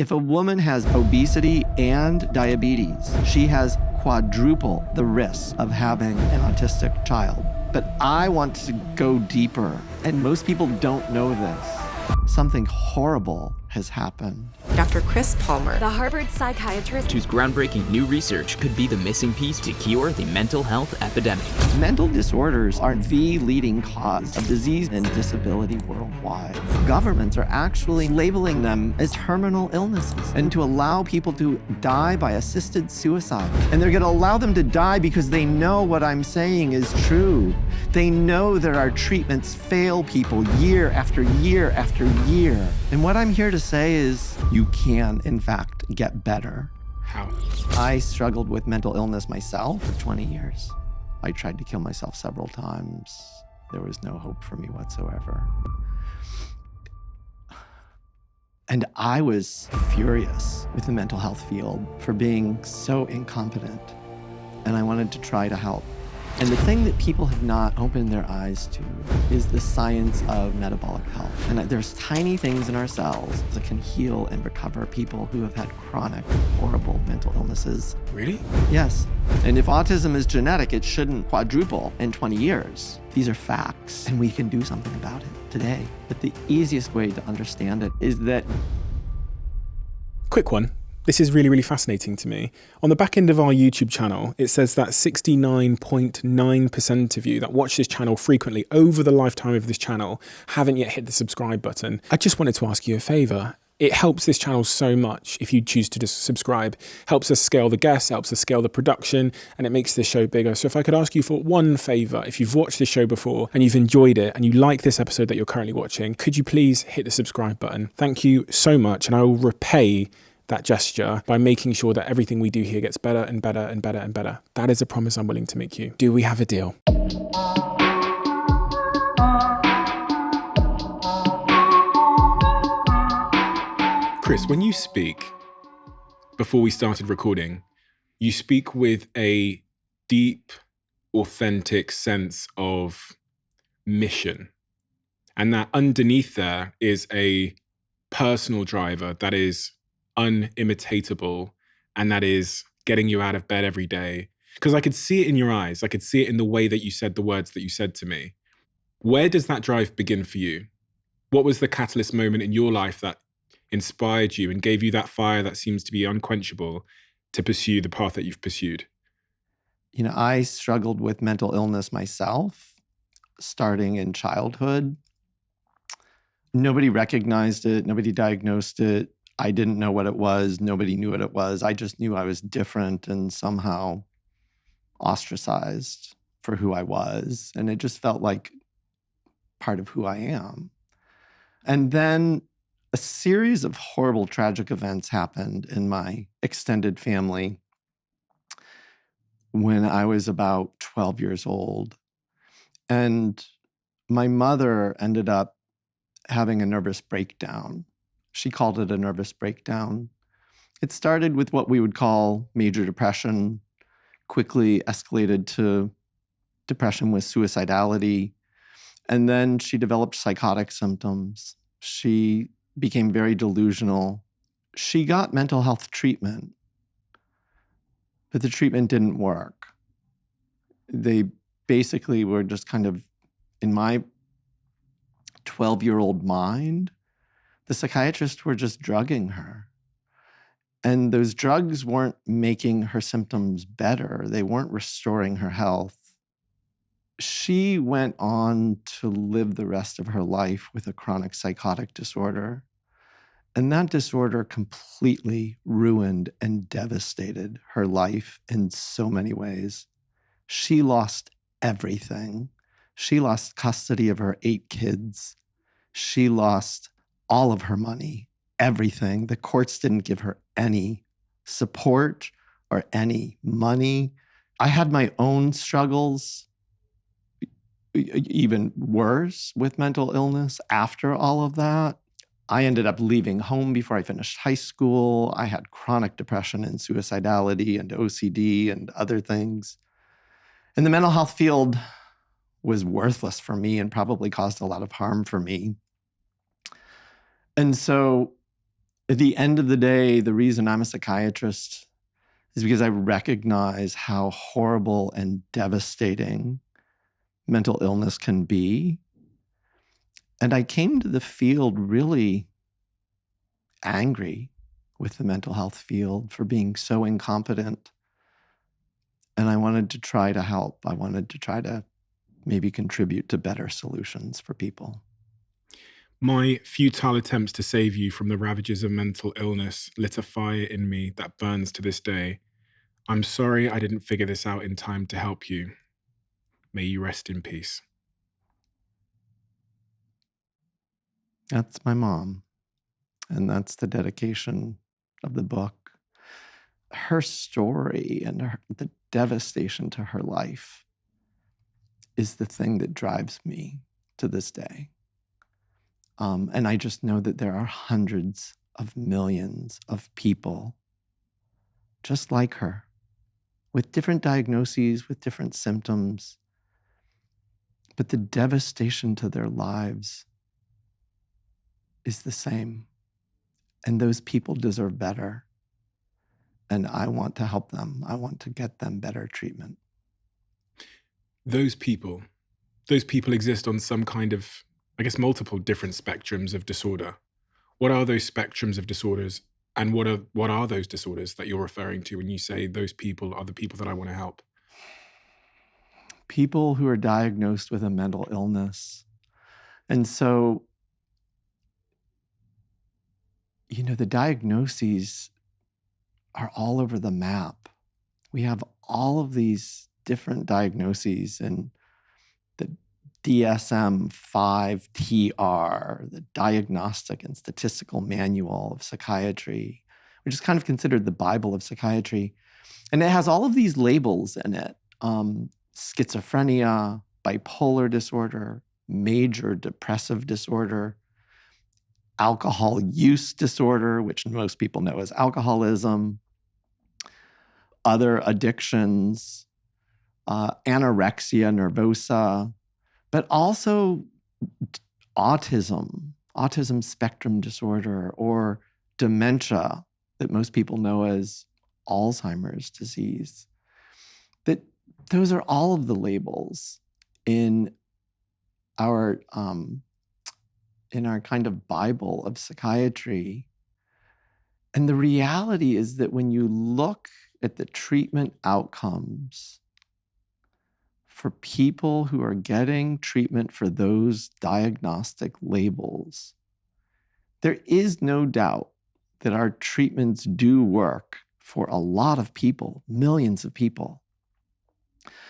If a woman has obesity and diabetes, she has quadruple the risk of having an autistic child. But I want to go deeper, and most people don't know this. Something horrible has happened. Dr. Chris Palmer, the Harvard psychiatrist, whose groundbreaking new research could be the missing piece to cure the mental health epidemic. Mental disorders are the leading cause of disease and disability worldwide. Governments are actually labeling them as terminal illnesses and to allow people to die by assisted suicide. And they're going to allow them to die because they know what I'm saying is true. They know that our treatments fail people year after year after year. And what I'm here to say is you can, in fact, get better. How? I struggled with mental illness myself for 20 years. I tried to kill myself several times. There was no hope for me whatsoever. And I was furious with the mental health field for being so incompetent. And I wanted to try to help. And the thing that people have not opened their eyes to is the science of metabolic health. And there's tiny things in our cells that can heal and recover people who have had chronic, horrible mental illnesses. Really? Yes. And if autism is genetic, it shouldn't quadruple in 20 years. These are facts, and we can do something about it today. But the easiest way to understand it is that... Quick one. This is really, really fascinating to me. On the back end of our YouTube channel, it says that 69.9% of you that watch this channel frequently over the lifetime of this channel haven't yet hit the subscribe button. I just wanted to ask you a favor. It helps this channel so much if you choose to just subscribe. Helps us scale the guests, helps us scale the production, and it makes this show bigger. So if I could ask you for one favor, if you've watched this show before and you've enjoyed it and you like this episode that you're currently watching, could you please hit the subscribe button? Thank you so much, and I will repay that gesture by making sure that everything we do here gets better and better and better and better. That is a promise I'm willing to make you. Do we have a deal? Chris, when you speak, before we started recording, you speak with a deep, authentic sense of mission. And that underneath there is a personal driver that is unimitatable, and that is getting you out of bed every day. Because I could see it in your eyes. I could see it in the way that you said the words that you said to me. Where does that drive begin for you? What was the catalyst moment in your life that inspired you and gave you that fire that seems to be unquenchable to pursue the path that you've pursued? You know, I struggled with mental illness myself, starting in childhood. Nobody recognized it. Nobody diagnosed it. I didn't know what it was. Nobody knew what it was. I just knew I was different and somehow ostracized for who I was. And it just felt like part of who I am. And then a series of horrible, tragic events happened in my extended family when I was about 12 years old. And my mother ended up having a nervous breakdown. She called it a nervous breakdown. It started with what we would call major depression, quickly escalated to depression with suicidality. And then she developed psychotic symptoms. She became very delusional. She got mental health treatment, but the treatment didn't work. They basically were just kind of, in my 12-year-old mind, the psychiatrists were just drugging her. And those drugs weren't making her symptoms better. They weren't restoring her health. She went on to live the rest of her life with a chronic psychotic disorder. And that disorder completely ruined and devastated her life in so many ways. She lost everything. She lost custody of her 8 kids. She lost all of her money, everything. The courts didn't give her any support or any money. I had my own struggles, even worse with mental illness after all of that. I ended up leaving home before I finished high school. I had chronic depression and suicidality and OCD and other things. And the mental health field was worthless for me and probably caused a lot of harm for me. And so At the end of the day, the reason I'm a psychiatrist is because I recognize how horrible and devastating mental illness can be. And I came to the field really angry with the mental health field for being so incompetent. And I wanted to try to help. I wanted to try to maybe contribute to better solutions for people. My futile attempts to save you from the ravages of mental illness lit a fire in me that burns to this day. I'm sorry I didn't figure this out in time to help you. May you rest in peace. That's my mom. And that's the dedication of the book. Her story and the devastation to her life is the thing that drives me to this day. And I just know that there are hundreds of millions of people just like her, with different diagnoses, with different symptoms, but the devastation to their lives is the same. And those people deserve better. And I want to help them. I want to get them better treatment. Those people exist on some kind of, I guess, multiple different spectrums of disorder. What are those spectrums of disorders? And what are those disorders that you're referring to when you say those people are the people that I want to help? People who are diagnosed with a mental illness. And so, the diagnoses are all over the map. We have all of these different diagnoses in the DSM-5-TR, the Diagnostic and Statistical Manual of Psychiatry, which is kind of considered the Bible of psychiatry. And it has all of these labels in it. Schizophrenia, bipolar disorder, major depressive disorder, alcohol use disorder, which most people know as alcoholism, other addictions, anorexia nervosa, but also autism spectrum disorder, or dementia that most people know as Alzheimer's disease. That those are all of the labels in our kind of Bible of psychiatry. And the reality is that when you look at the treatment outcomes for people who are getting treatment for those diagnostic labels, there is no doubt that our treatments do work for a lot of people, millions of people.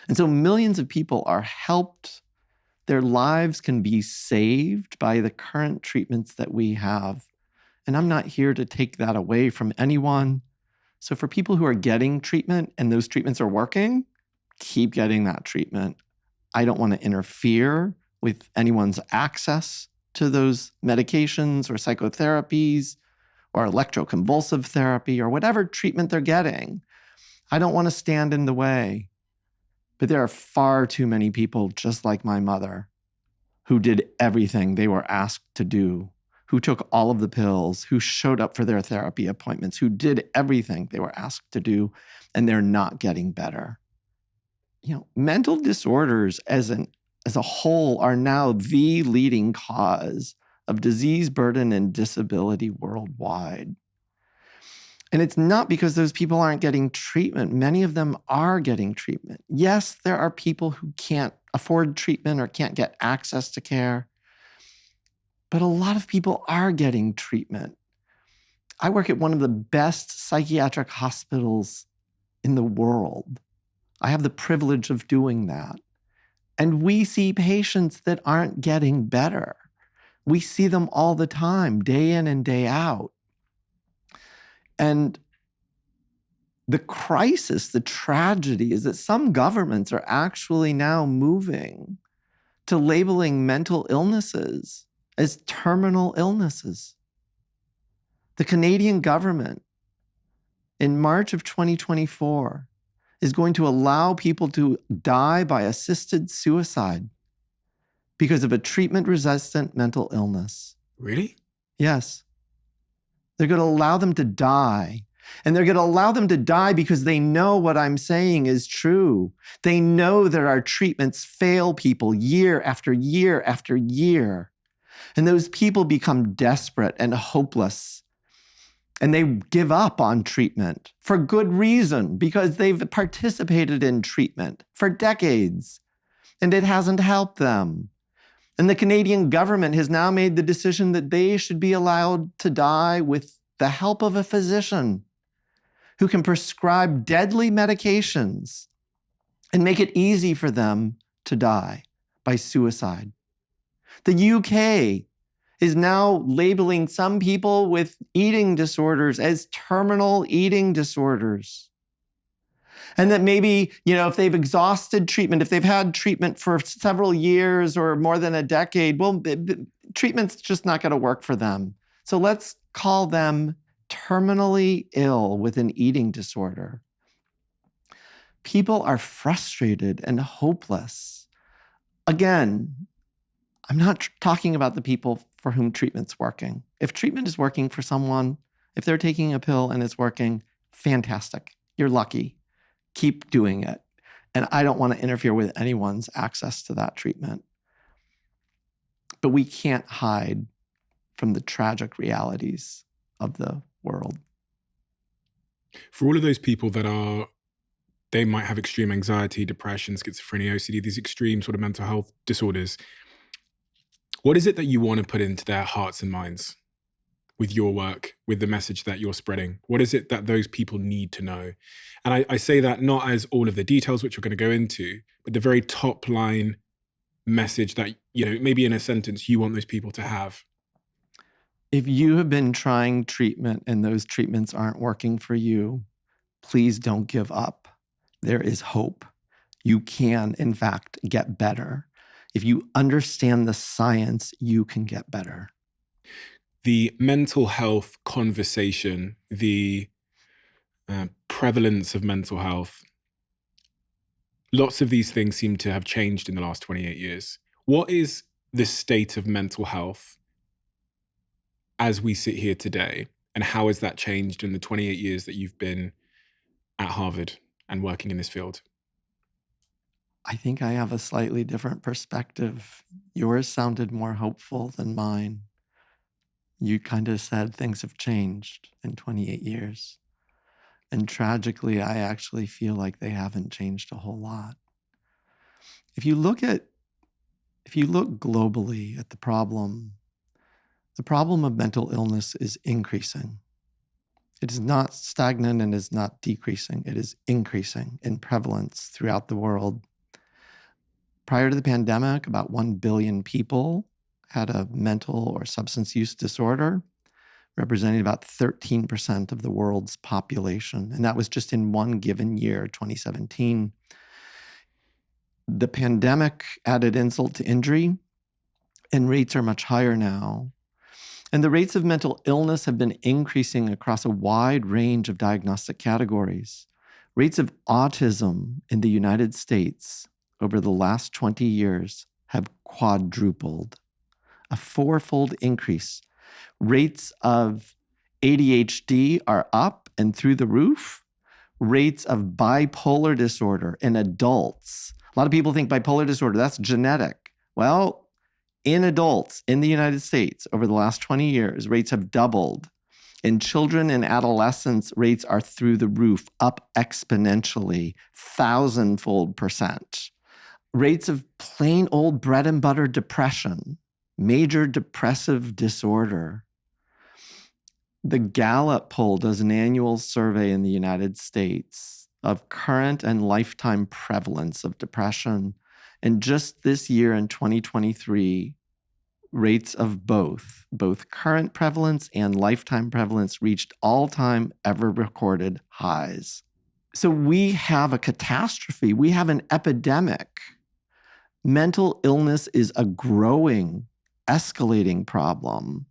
And so millions of people are helped. Their lives can be saved by the current treatments that we have. And I'm not here to take that away from anyone. So for people who are getting treatment and those treatments are working, keep getting that treatment. I don't want to interfere with anyone's access to those medications or psychotherapies or electroconvulsive therapy or whatever treatment they're getting. I don't want to stand in the way. But there are far too many people just like my mother who did everything they were asked to do, who took all of the pills, who showed up for their therapy appointments, who did everything they were asked to do, and they're not getting better. Mental disorders as a whole are now the leading cause of disease burden and disability worldwide. And it's not because those people aren't getting treatment. Many of them are getting treatment. Yes, there are people who can't afford treatment or can't get access to care, but a lot of people are getting treatment. I work at one of the best psychiatric hospitals in the world. I have the privilege of doing that. And we see patients that aren't getting better. We see them all the time, day in and day out. And the crisis, the tragedy is that some governments are actually now moving to labeling mental illnesses as terminal illnesses. The Canadian government in March of 2024 is going to allow people to die by assisted suicide because of a treatment-resistant mental illness. Really? Yes. They're going to allow them to die. And they're going to allow them to die because they know what I'm saying is true. They know that our treatments fail people year after year after year. And those people become desperate and hopeless. And they give up on treatment for good reason, because they've participated in treatment for decades and it hasn't helped them. And the Canadian government has now made the decision that they should be allowed to die with the help of a physician who can prescribe deadly medications and make it easy for them to die by suicide. The UK is now labeling some people with eating disorders as terminal eating disorders. And that maybe, if they've exhausted treatment, if they've had treatment for several years or more than a decade, well, treatment's just not going to work for them. So let's call them terminally ill with an eating disorder. People are frustrated and hopeless. Again, I'm not talking about the people for whom treatment's working. If treatment is working for someone, if they're taking a pill and it's working, fantastic. You're lucky. Keep doing it. And I don't want to interfere with anyone's access to that treatment. But we can't hide from the tragic realities of the world. For all of those people they might have extreme anxiety, depression, schizophrenia, OCD, these extreme sort of mental health disorders, what is it that you want to put into their hearts and minds with your work, with the message that you're spreading? What is it that those people need to know? And I say that not as all of the details, which we're going to go into, but the very top line message that, maybe in a sentence, you want those people to have. If you have been trying treatment and those treatments aren't working for you, please don't give up. There is hope. You can, in fact, get better. If you understand the science, you can get better. The mental health conversation, the prevalence of mental health, lots of these things seem to have changed in the last 28 years. What is the state of mental health as we sit here today? And how has that changed in the 28 years that you've been at Harvard and working in this field? I think I have a slightly different perspective. Yours sounded more hopeful than mine. You kind of said things have changed in 28 years. And tragically, I actually feel like they haven't changed a whole lot. If you look globally at the problem of mental illness is increasing. It is not stagnant and is not decreasing. It is increasing in prevalence throughout the world. Prior to the pandemic, about 1 billion people had a mental or substance use disorder, representing about 13% of the world's population. And that was just in one given year, 2017. The pandemic added insult to injury, and rates are much higher now. And the rates of mental illness have been increasing across a wide range of diagnostic categories. Rates of autism in the United States over the last 20 years have quadrupled, a 4-fold increase. Rates of ADHD are up and through the roof. Rates of bipolar disorder in adults. A lot of people think bipolar disorder, that's genetic. Well, in adults in the United States over the last 20 years, rates have doubled. In children and adolescents, rates are through the roof, up exponentially, 1,000-fold percent. Rates of plain old bread and butter depression, major depressive disorder. The Gallup poll does an annual survey in the United States of current and lifetime prevalence of depression. And just this year in 2023, rates of both current prevalence and lifetime prevalence reached all-time ever recorded highs. So we have a catastrophe. We have an epidemic. Mental illness is a growing, escalating problem.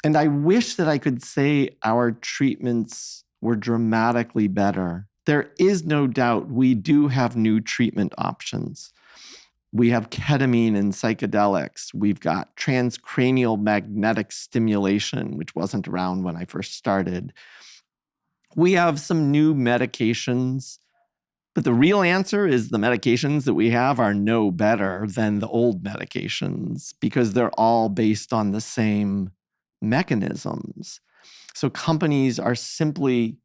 And I wish that I could say our treatments were dramatically better. There is no doubt we do have new treatment options. We have ketamine and psychedelics. We've got transcranial magnetic stimulation, which wasn't around when I first started. We have some new medications, but the real answer is the medications that we have are no better than the old medications because they're all based on the same mechanisms. So companies are simply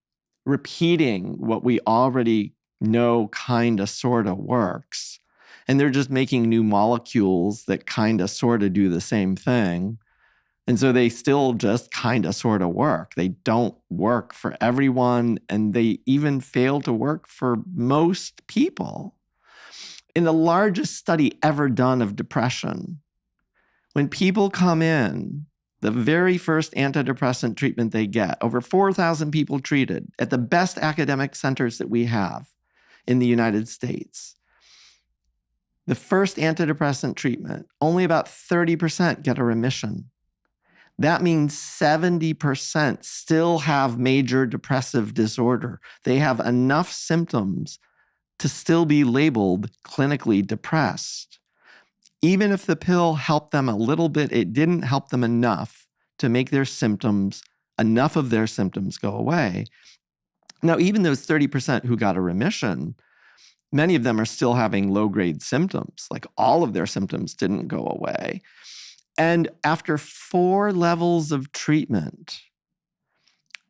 repeating what we already know kind of sort of works. And they're just making new molecules that kind of sort of do the same thing. And so they still just kind of sort of work. They don't work for everyone, and they even fail to work for most people. In the largest study ever done of depression, when people come in, the very first antidepressant treatment they get, over 4,000 people treated at the best academic centers that we have in the United States. The first antidepressant treatment, only about 30% get a remission. That means 70% still have major depressive disorder. They have enough symptoms to still be labeled clinically depressed. Even if the pill helped them a little bit, it didn't help them enough to make enough of their symptoms go away. Now, even those 30% who got a remission, many of them are still having low-grade symptoms. Like all of their symptoms didn't go away. And after 4 levels of treatment,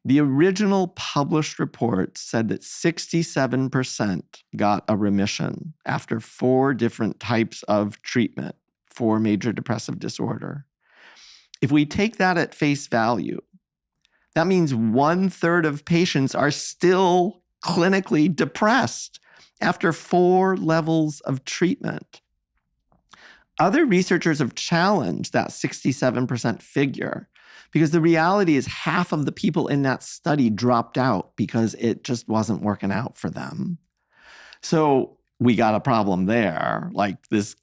the original published report said that 67% got a remission after 4 different types of treatment for major depressive disorder. If we take that at face value, that means 1/3 of patients are still clinically depressed after 4 levels of treatment. Other researchers have challenged that 67% figure because the reality is half of the people in that study dropped out because it just wasn't working out for them. So we got a problem there. Like this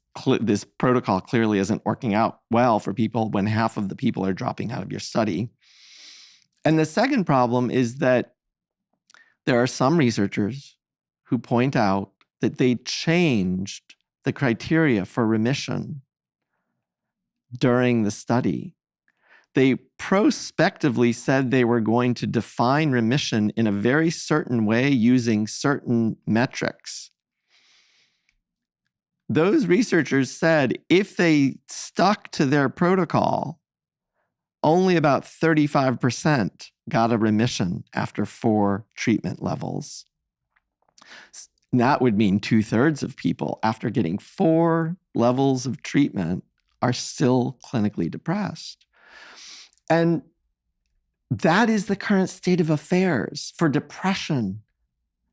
protocol clearly isn't working out well for people when half of the people are dropping out of your study. And the second problem is that there are some researchers who point out that they changed the criteria for remission during the study. They prospectively said they were going to define remission in a very certain way using certain metrics. Those researchers said if they stuck to their protocol, only about 35% got a remission after 4 treatment levels. That would mean 2/3 of people, after getting 4 levels of treatment, are still clinically depressed. And that is the current state of affairs for depression,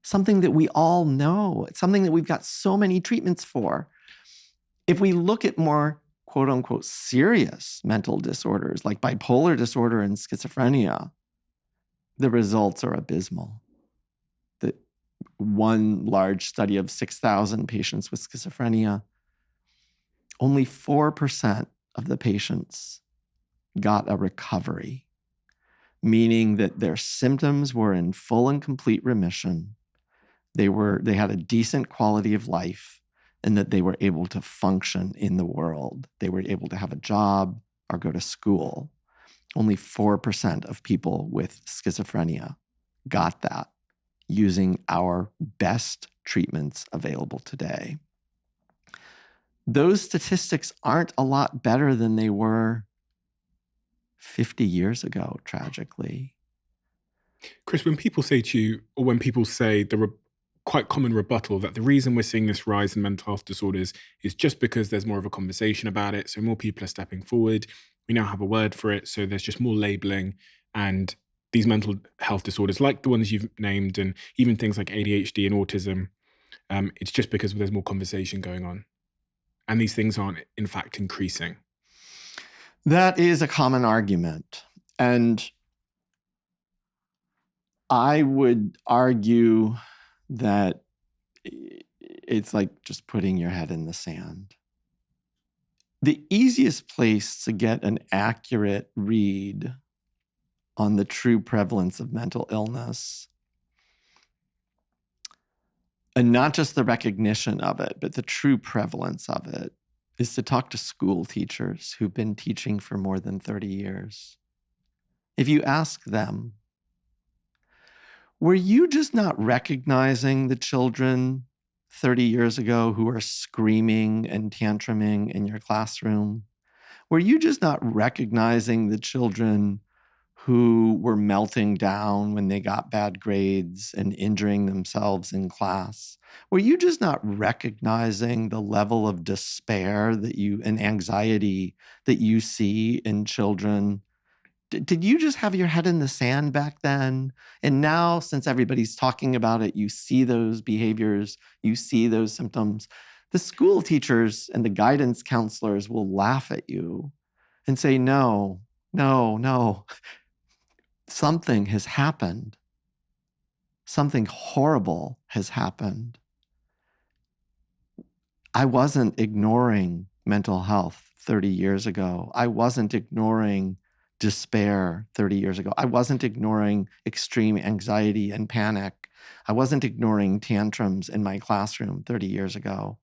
something that we all know. It's something that we've got so many treatments for. If we look at more quote unquote serious mental disorders like bipolar disorder and schizophrenia, the results are abysmal. One large study of 6,000 patients with schizophrenia, only 4% of the patients got a recovery, meaning that their symptoms were in full and complete remission. They had a decent quality of life, and that they were able to function in the world. They were able to have a job or go to school. Only 4% of people with schizophrenia got that using our best treatments available today. Those statistics aren't a lot better than they were 50 years ago, tragically. Chris, when people say to you, or when people say the quite common rebuttal that the reason we're seeing this rise in mental health disorders is just because there's more of a conversation about it, so more people are stepping forward, we now have a word for it, so there's just more labeling, and these mental health disorders, like the ones you've named, and even things like ADHD and autism, it's just because there's more conversation going on. And these things aren't, in fact, increasing. That is a common argument. And I would argue that it's like just putting your head in the sand. The easiest place to get an accurate read on the true prevalence of mental illness and not just the recognition of it, but the true prevalence of it, is to talk to school teachers who've been teaching for more than 30 years. If you ask them, were you just not recognizing the children 30 years ago who are screaming and tantruming in your classroom? Were you just not recognizing the children who were melting down when they got bad grades and injuring themselves in class? Were you just not recognizing the level of despair and anxiety that you see in children? Did you just have your head in the sand back then? And now, since everybody's talking about it, you see those behaviors, you see those symptoms. The school teachers and the guidance counselors will laugh at you and say, no, no, no. Something has happened. Something horrible has happened. I wasn't ignoring mental health 30 years ago. I wasn't ignoring despair 30 years ago. I wasn't ignoring extreme anxiety and panic. I wasn't ignoring tantrums in my classroom 30 years ago.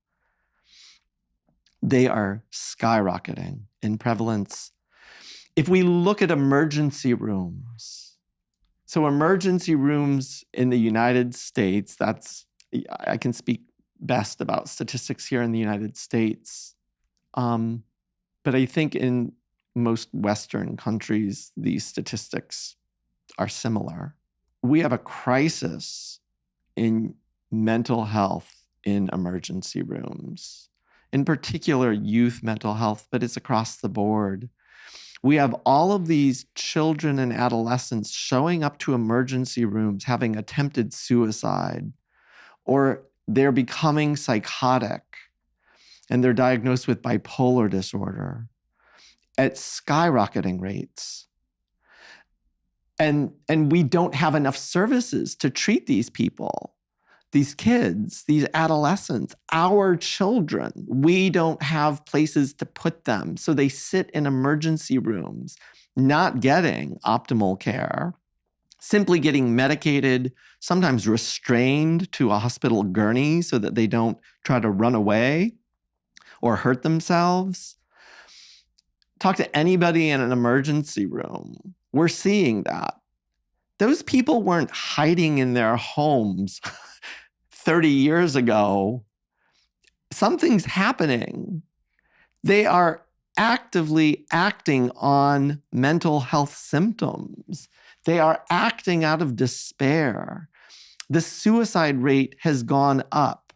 They are skyrocketing in prevalence. If we look at emergency rooms, so emergency rooms in the United States, I can speak best about statistics here in the United States. But I think in most Western countries, these statistics are similar. We have a crisis in mental health in emergency rooms, in particular youth mental health, but it's across the board. We have all of these children and adolescents showing up to emergency rooms having attempted suicide, or they're becoming psychotic and they're diagnosed with bipolar disorder at skyrocketing rates. And we don't have enough services to treat these people, these kids, these adolescents, our children. We don't have places to put them. So they sit in emergency rooms, not getting optimal care, simply getting medicated, sometimes restrained to a hospital gurney so that they don't try to run away or hurt themselves. Talk to anybody in an emergency room. We're seeing that. Those people weren't hiding in their homes 30 years ago. Something's happening. They are actively acting on mental health symptoms. They are acting out of despair. The suicide rate has gone up.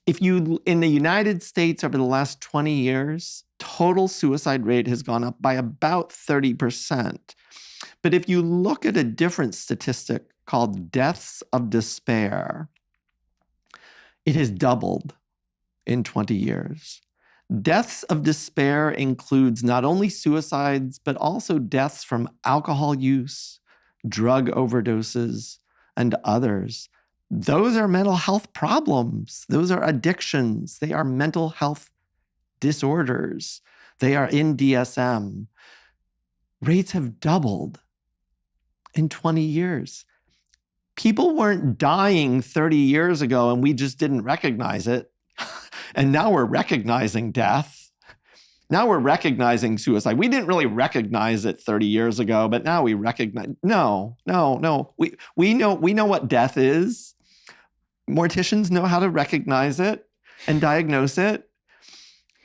In the United States over the last 20 years, total suicide rate has gone up by about 30%. But if you look at a different statistic called deaths of despair, it has doubled in 20 years. Deaths of despair includes not only suicides, but also deaths from alcohol use, drug overdoses, and others. Those are mental health problems. Those are addictions. They are mental health disorders. They are in DSM. Rates have doubled in 20 years. People weren't dying 30 years ago and we just didn't recognize it. And now we're recognizing death. Now we're recognizing suicide. We didn't really recognize it 30 years ago, but now we recognize. No. We know what death is. Morticians know how to recognize it and diagnose it.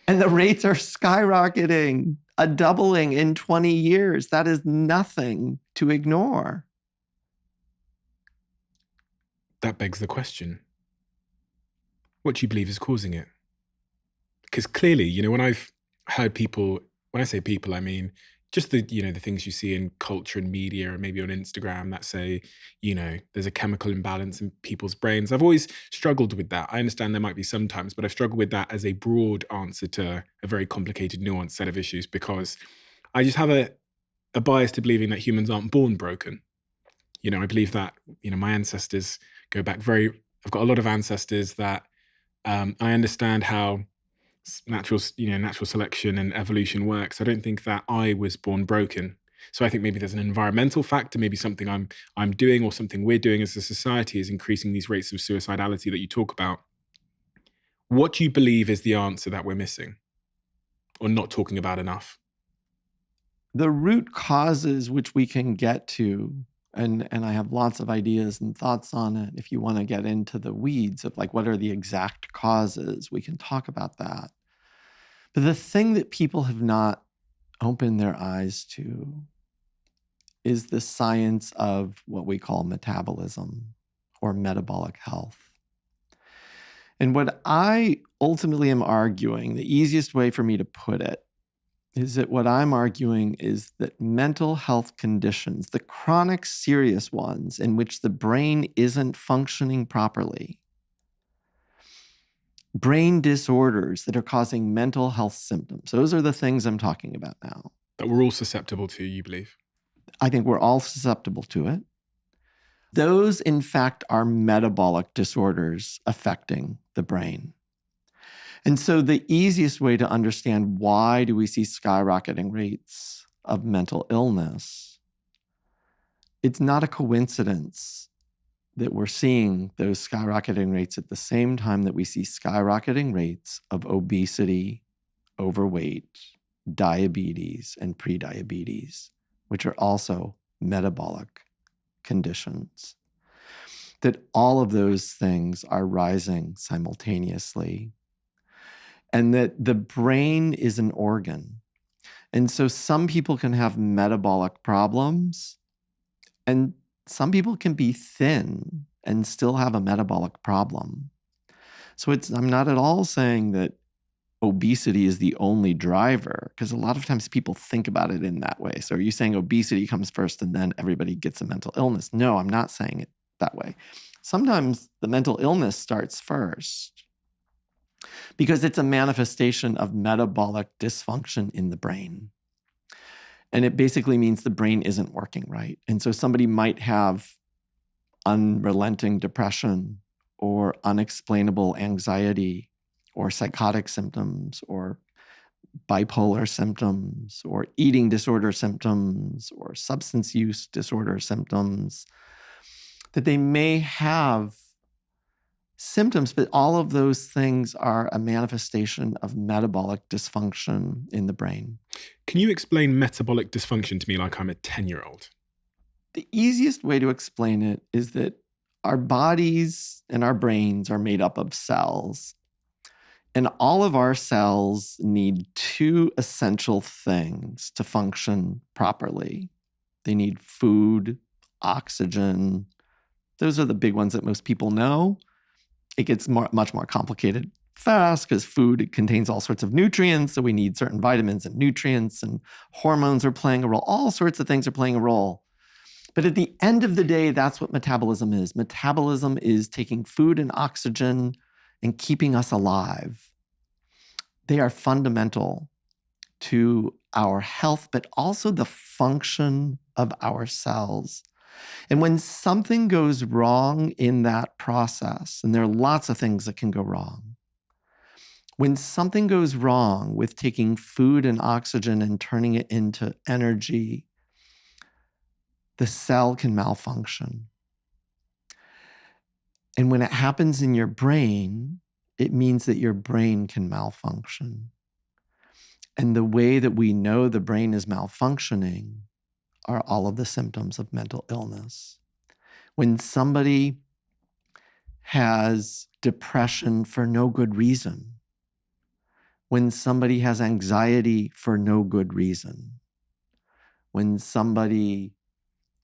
And the rates are skyrocketing, a doubling in 20 years. That is nothing to ignore. That begs the question. What do you believe is causing it? Because clearly, when I've heard people, when I say people, I mean just the things you see in culture and media, or maybe on Instagram, that say, there's a chemical imbalance in people's brains. I've always struggled with that. I understand there might be sometimes, but I've struggled with that as a broad answer to a very complicated, nuanced set of issues, because I just have a bias to believing that humans aren't born broken. I believe that, my ancestors go back I've got a lot of ancestors that I understand how natural selection and evolution works. I don't think that I was born broken. So I think maybe there's an environmental factor, maybe something I'm doing or something we're doing as a society is increasing these rates of suicidality that you talk about. What do you believe is the answer that we're missing or not talking about enough? The root causes which we can get to, and I have lots of ideas and thoughts on it. If you want to get into the weeds of like what are the exact causes, we can talk about that. But the thing that people have not opened their eyes to is the science of what we call metabolism or metabolic health. And what I ultimately am arguing, the easiest way for me to put it, is that what I'm arguing is that mental health conditions, the chronic serious ones in which the brain isn't functioning properly, brain disorders that are causing mental health symptoms, those are the things I'm talking about now. That we're all susceptible to, you believe? I think we're all susceptible to it. Those, in fact, are metabolic disorders affecting the brain. And so the easiest way to understand why do we see skyrocketing rates of mental illness, it's not a coincidence that we're seeing those skyrocketing rates at the same time that we see skyrocketing rates of obesity, overweight, diabetes, and prediabetes, which are also metabolic conditions. That all of those things are rising simultaneously. And that the brain is an organ. And so some people can have metabolic problems, and some people can be thin and still have a metabolic problem. So I'm not at all saying that obesity is the only driver, because a lot of times people think about it in that way. So are you saying obesity comes first and then everybody gets a mental illness? No, I'm not saying it that way. Sometimes the mental illness starts first because it's a manifestation of metabolic dysfunction in the brain. And it basically means the brain isn't working right. And so somebody might have unrelenting depression or unexplainable anxiety or psychotic symptoms or bipolar symptoms or eating disorder symptoms or substance use disorder symptoms, that they may have symptoms, but all of those things are a manifestation of metabolic dysfunction in the brain. Can you explain metabolic dysfunction to me like I'm a 10-year-old? The easiest way to explain it is that our bodies and our brains are made up of cells. And all of our cells need two essential things to function properly. They need food, oxygen. Those are the big ones that most people know. It gets much more complicated fast because food contains all sorts of nutrients. So we need certain vitamins and nutrients, and hormones are playing a role. All sorts of things are playing a role. But at the end of the day, that's what metabolism is. Metabolism is taking food and oxygen and keeping us alive. They are fundamental to our health, but also the function of our cells. And when something goes wrong in that process, and there are lots of things that can go wrong, when something goes wrong with taking food and oxygen and turning it into energy, the cell can malfunction. And when it happens in your brain, it means that your brain can malfunction. And the way that we know the brain is malfunctioning are all of the symptoms of mental illness. When somebody has depression for no good reason, when somebody has anxiety for no good reason, when somebody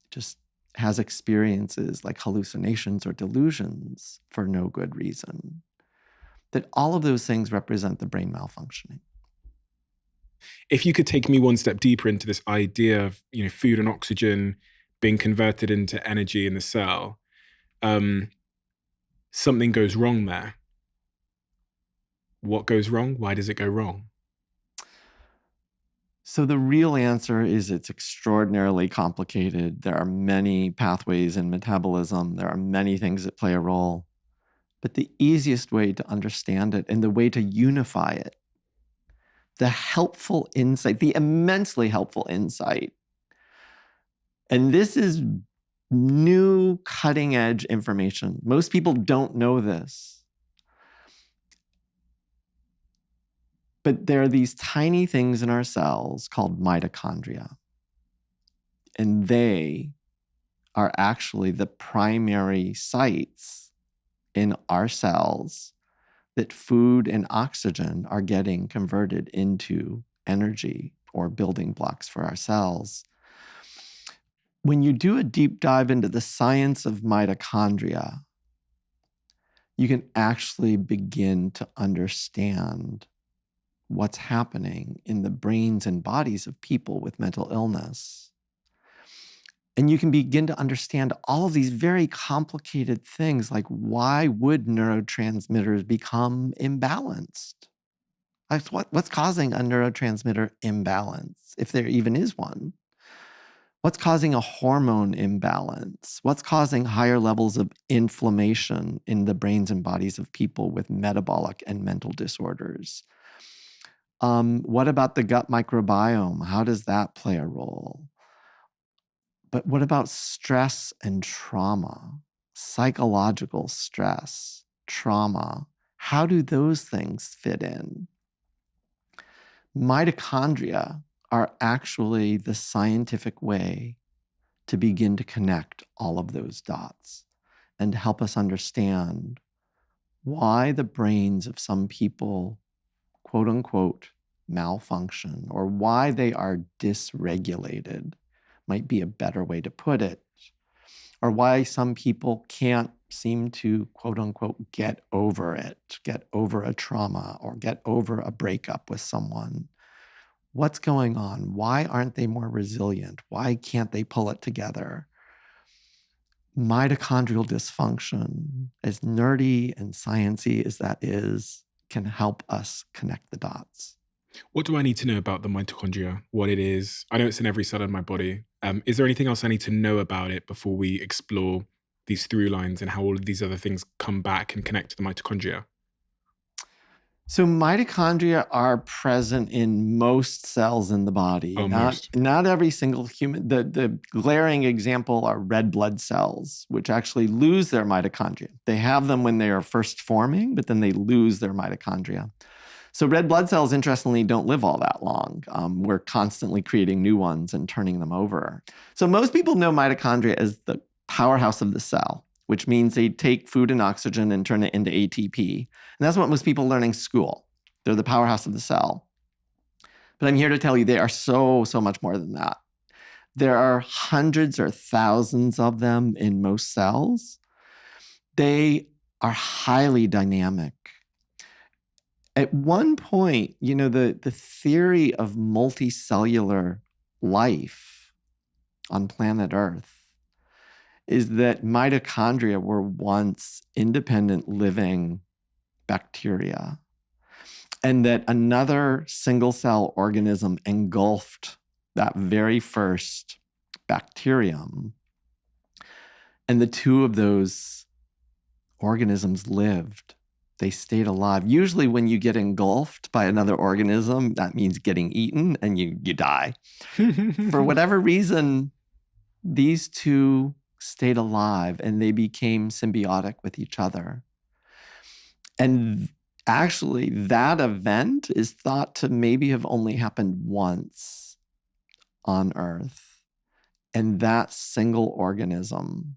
just has experiences like hallucinations or delusions for no good reason, that all of those things represent the brain malfunctioning. If you could take me one step deeper into this idea of, food and oxygen being converted into energy in the cell, something goes wrong there. What goes wrong? Why does it go wrong? So the real answer is it's extraordinarily complicated. There are many pathways in metabolism. There are many things that play a role. But the easiest way to understand it and the way to unify it, the helpful insight, the immensely helpful insight, And this is new cutting edge information. Most people don't know this. But there are these tiny things in our cells called mitochondria. And they are actually the primary sites in our cells that food and oxygen are getting converted into energy or building blocks for our cells. When you do a deep dive into the science of mitochondria, you can actually begin to understand what's happening in the brains and bodies of people with mental illness. And you can begin to understand all of these very complicated things, like why would neurotransmitters become imbalanced? Like what's causing a neurotransmitter imbalance, if there even is one? What's causing a hormone imbalance? What's causing higher levels of inflammation in the brains and bodies of people with metabolic and mental disorders? What about the gut microbiome? How does that play a role? But what about stress and trauma? Psychological stress, trauma. How do those things fit in? Mitochondria are actually the scientific way to begin to connect all of those dots and to help us understand why the brains of some people, quote unquote, malfunction, or why they are dysregulated, might be a better way to put it, or why some people can't seem to, quote unquote, get over it, get over a trauma, or get over a breakup with someone. What's going on? Why aren't they more resilient? Why can't they pull it together? Mitochondrial dysfunction, as nerdy and sciencey as that is, can help us connect the dots. What do I need to know about the mitochondria? What it is? I know it's in every cell in my body. Is there anything else I need to know about it before we explore these through lines and how all of these other things come back and connect to the mitochondria? So mitochondria are present in most cells in the body. Oh, most. Not every single human. The glaring example are red blood cells, which actually lose their mitochondria. They have them when they are first forming, but then they lose their mitochondria. So red blood cells, interestingly, don't live all that long. We're constantly creating new ones and turning them over. So most people know mitochondria as the powerhouse of the cell, which means they take food and oxygen and turn it into ATP. And that's what most people learn in school. They're the powerhouse of the cell. But I'm here to tell you they are so much more than that. There are hundreds or thousands of them in most cells. They are highly dynamic. At one point, the theory of multicellular life on planet Earth is that mitochondria were once independent living bacteria, and that another single cell organism engulfed that very first bacterium. And the two of those organisms lived. They stayed alive. Usually when you get engulfed by another organism, that means getting eaten and you die. For whatever reason, these two stayed alive and they became symbiotic with each other. And actually, that event is thought to maybe have only happened once on Earth. And that single organism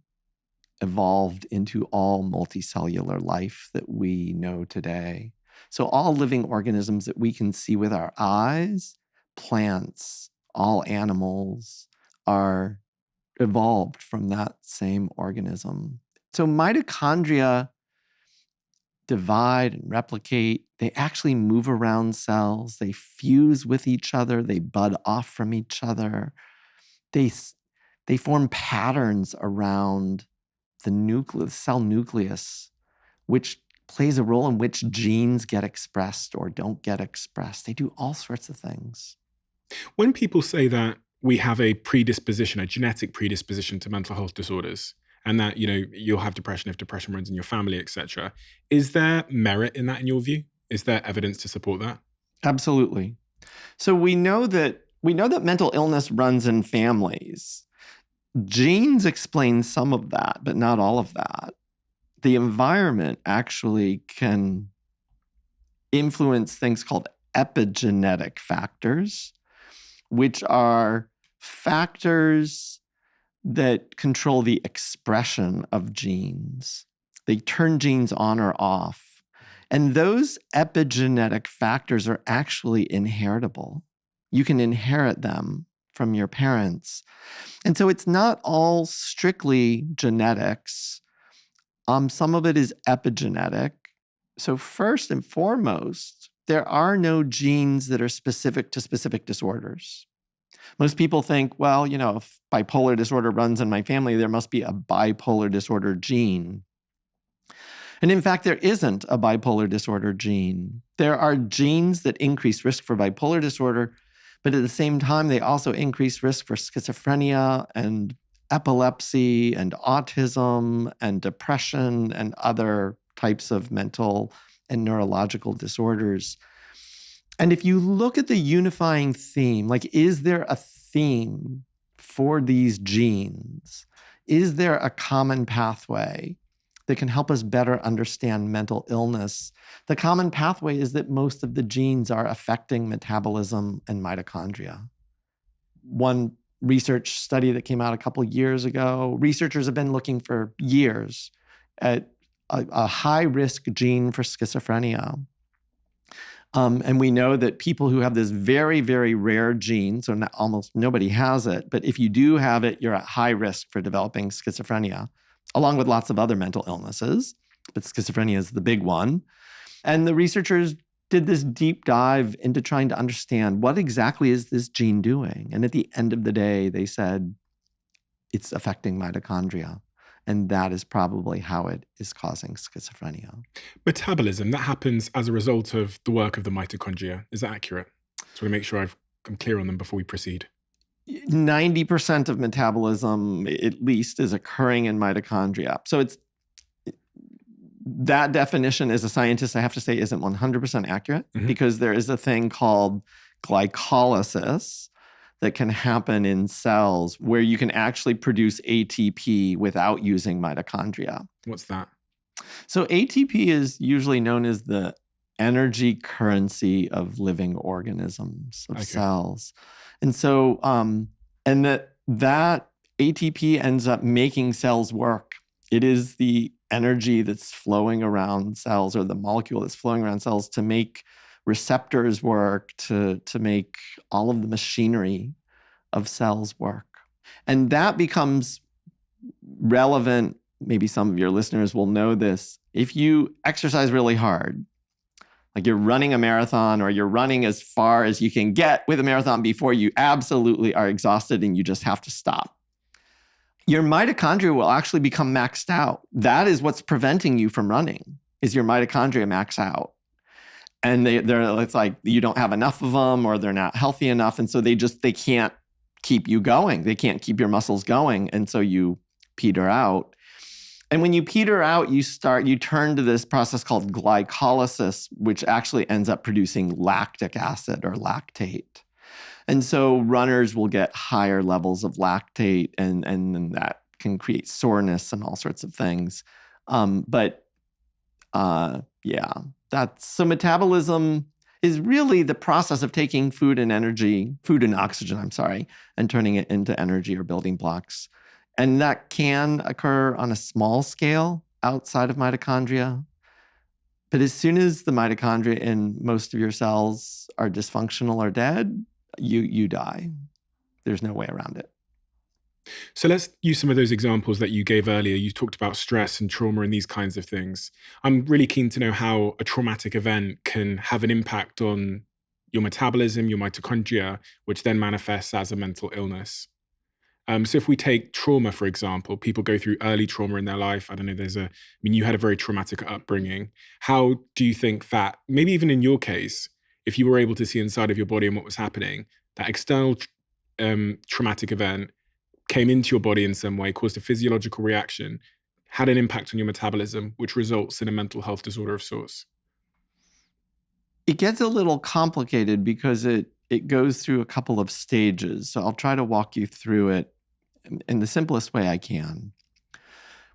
evolved into all multicellular life that we know today. So all living organisms that we can see with our eyes, plants, all animals, are evolved from that same organism. So mitochondria divide and replicate. They actually move around cells. They fuse with each other. They bud off from each other. They form patterns around the cell nucleus, which plays a role in which genes get expressed or don't get expressed. They do all sorts of things. When people say that we have a predisposition, a genetic predisposition to mental health disorders, and that, you'll have depression if depression runs in your family, etc., is there merit in that in your view? Is there evidence to support that? Absolutely. So we know that mental illness runs in families. Genes explain some of that, but not all of that. The environment actually can influence things called epigenetic factors, which are factors that control the expression of genes. They turn genes on or off. And those epigenetic factors are actually inheritable. You can inherit them from your parents. And so it's not all strictly genetics. Some of it is epigenetic. So first and foremost, there are no genes that are specific to specific disorders. Most people think, well, if bipolar disorder runs in my family, there must be a bipolar disorder gene. And in fact, there isn't a bipolar disorder gene. There are genes that increase risk for bipolar disorder, but at the same time, they also increase risk for schizophrenia and epilepsy and autism and depression and other types of mental and neurological disorders. And if you look at the unifying theme, like, is there a theme for these genes? Is there a common pathway that can help us better understand mental illness? The common pathway is that most of the genes are affecting metabolism and mitochondria. One research study that came out a couple years ago, researchers have been looking for years at a high-risk gene for schizophrenia. And we know that people who have this very, very rare gene, so almost nobody has it, but if you do have it, you're at high risk for developing schizophrenia, along with lots of other mental illnesses. But schizophrenia is the big one. And the researchers did this deep dive into trying to understand what exactly is this gene doing. And at the end of the day, they said it's affecting mitochondria. And that is probably how it is causing schizophrenia. Metabolism, that happens as a result of the work of the mitochondria. Is that accurate? Just want to make sure I'm clear on them before we proceed. 90% of metabolism, at least, is occurring in mitochondria. So that definition, as a scientist, I have to say, isn't 100% accurate, because there is a thing called glycolysis that can happen in cells where you can actually produce ATP without using mitochondria. What's that? So ATP is usually known as the energy currency of living organisms, of cells. And so, and that ATP ends up making cells work. It is the energy that's flowing around cells, or the molecule that's flowing around cells, to make receptors work, to make all of the machinery of cells work. And that becomes relevant. Maybe some of your listeners will know this. If you exercise really hard, like you're running a marathon, or you're running as far as you can get with a marathon before you absolutely are exhausted and you just have to stop, your mitochondria will actually become maxed out. That is what's preventing you from running, is your mitochondria max out. And it's like you don't have enough of them, or they're not healthy enough. And so they can't keep you going. They can't keep your muscles going. And so you peter out. And when you peter out, you turn to this process called glycolysis, which actually ends up producing lactic acid, or lactate. And so runners will get higher levels of lactate, and then that can create soreness and all sorts of things. So metabolism is really the process of taking food and oxygen, and turning it into energy or building blocks. And that can occur on a small scale outside of mitochondria. But as soon as the mitochondria in most of your cells are dysfunctional or dead, you die. There's no way around it. So let's use some of those examples that you gave earlier. You talked about stress and trauma and these kinds of things. I'm really keen to know how a traumatic event can have an impact on your metabolism, your mitochondria, which then manifests as a mental illness. So if we take trauma, for example, people go through early trauma in their life. I don't know, you had a very traumatic upbringing. How do you think that, maybe even in your case, if you were able to see inside of your body and what was happening, that external traumatic event came into your body in some way, caused a physiological reaction, had an impact on your metabolism, which results in a mental health disorder of sorts? It gets a little complicated because it goes through a couple of stages. So I'll try to walk you through it in the simplest way I can.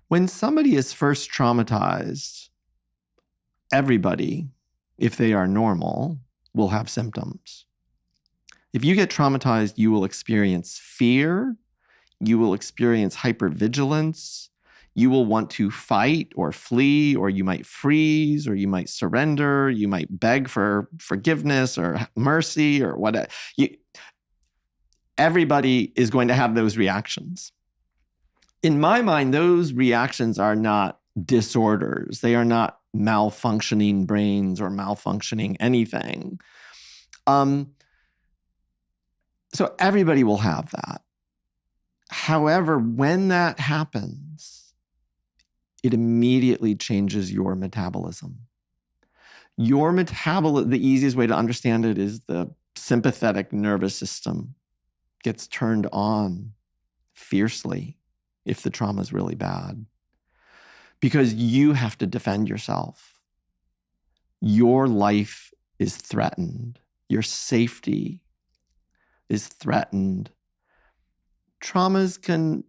When somebody is first traumatized, everybody, if they are normal, will have symptoms. If you get traumatized, you will experience fear, you will experience hypervigilance, you will want to fight or flee, or you might freeze, or you might surrender, you might beg for forgiveness or mercy or whatever. Everybody is going to have those reactions. In my mind, those reactions are not disorders. They are not malfunctioning brains or malfunctioning anything. So everybody will have that. However, when that happens, it immediately changes your metabolism. The easiest way to understand it is the sympathetic nervous system gets turned on fiercely if the trauma is really bad, because you have to defend yourself. Your life is threatened. Your safety is threatened. Traumas can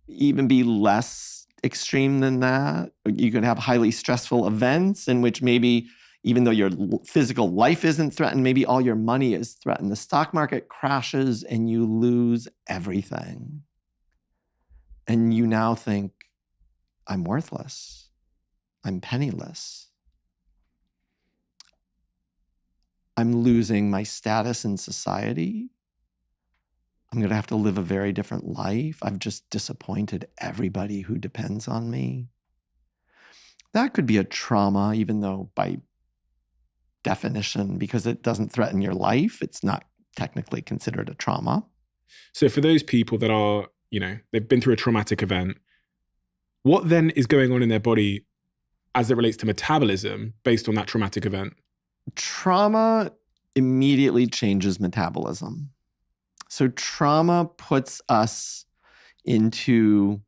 even be less extreme than that. You can have highly stressful events in which maybe, even though your physical life isn't threatened, maybe all your money is threatened. The stock market crashes and you lose everything. And you now think, I'm worthless. I'm penniless. I'm losing my status in society. I'm going to have to live a very different life. I've just disappointed everybody who depends on me. That could be a trauma, even though by definition, because it doesn't threaten your life, it's not technically considered a trauma. So for those people that are, they've been through a traumatic event, what then is going on in their body as it relates to metabolism based on that traumatic event? Trauma immediately changes metabolism. So trauma puts us into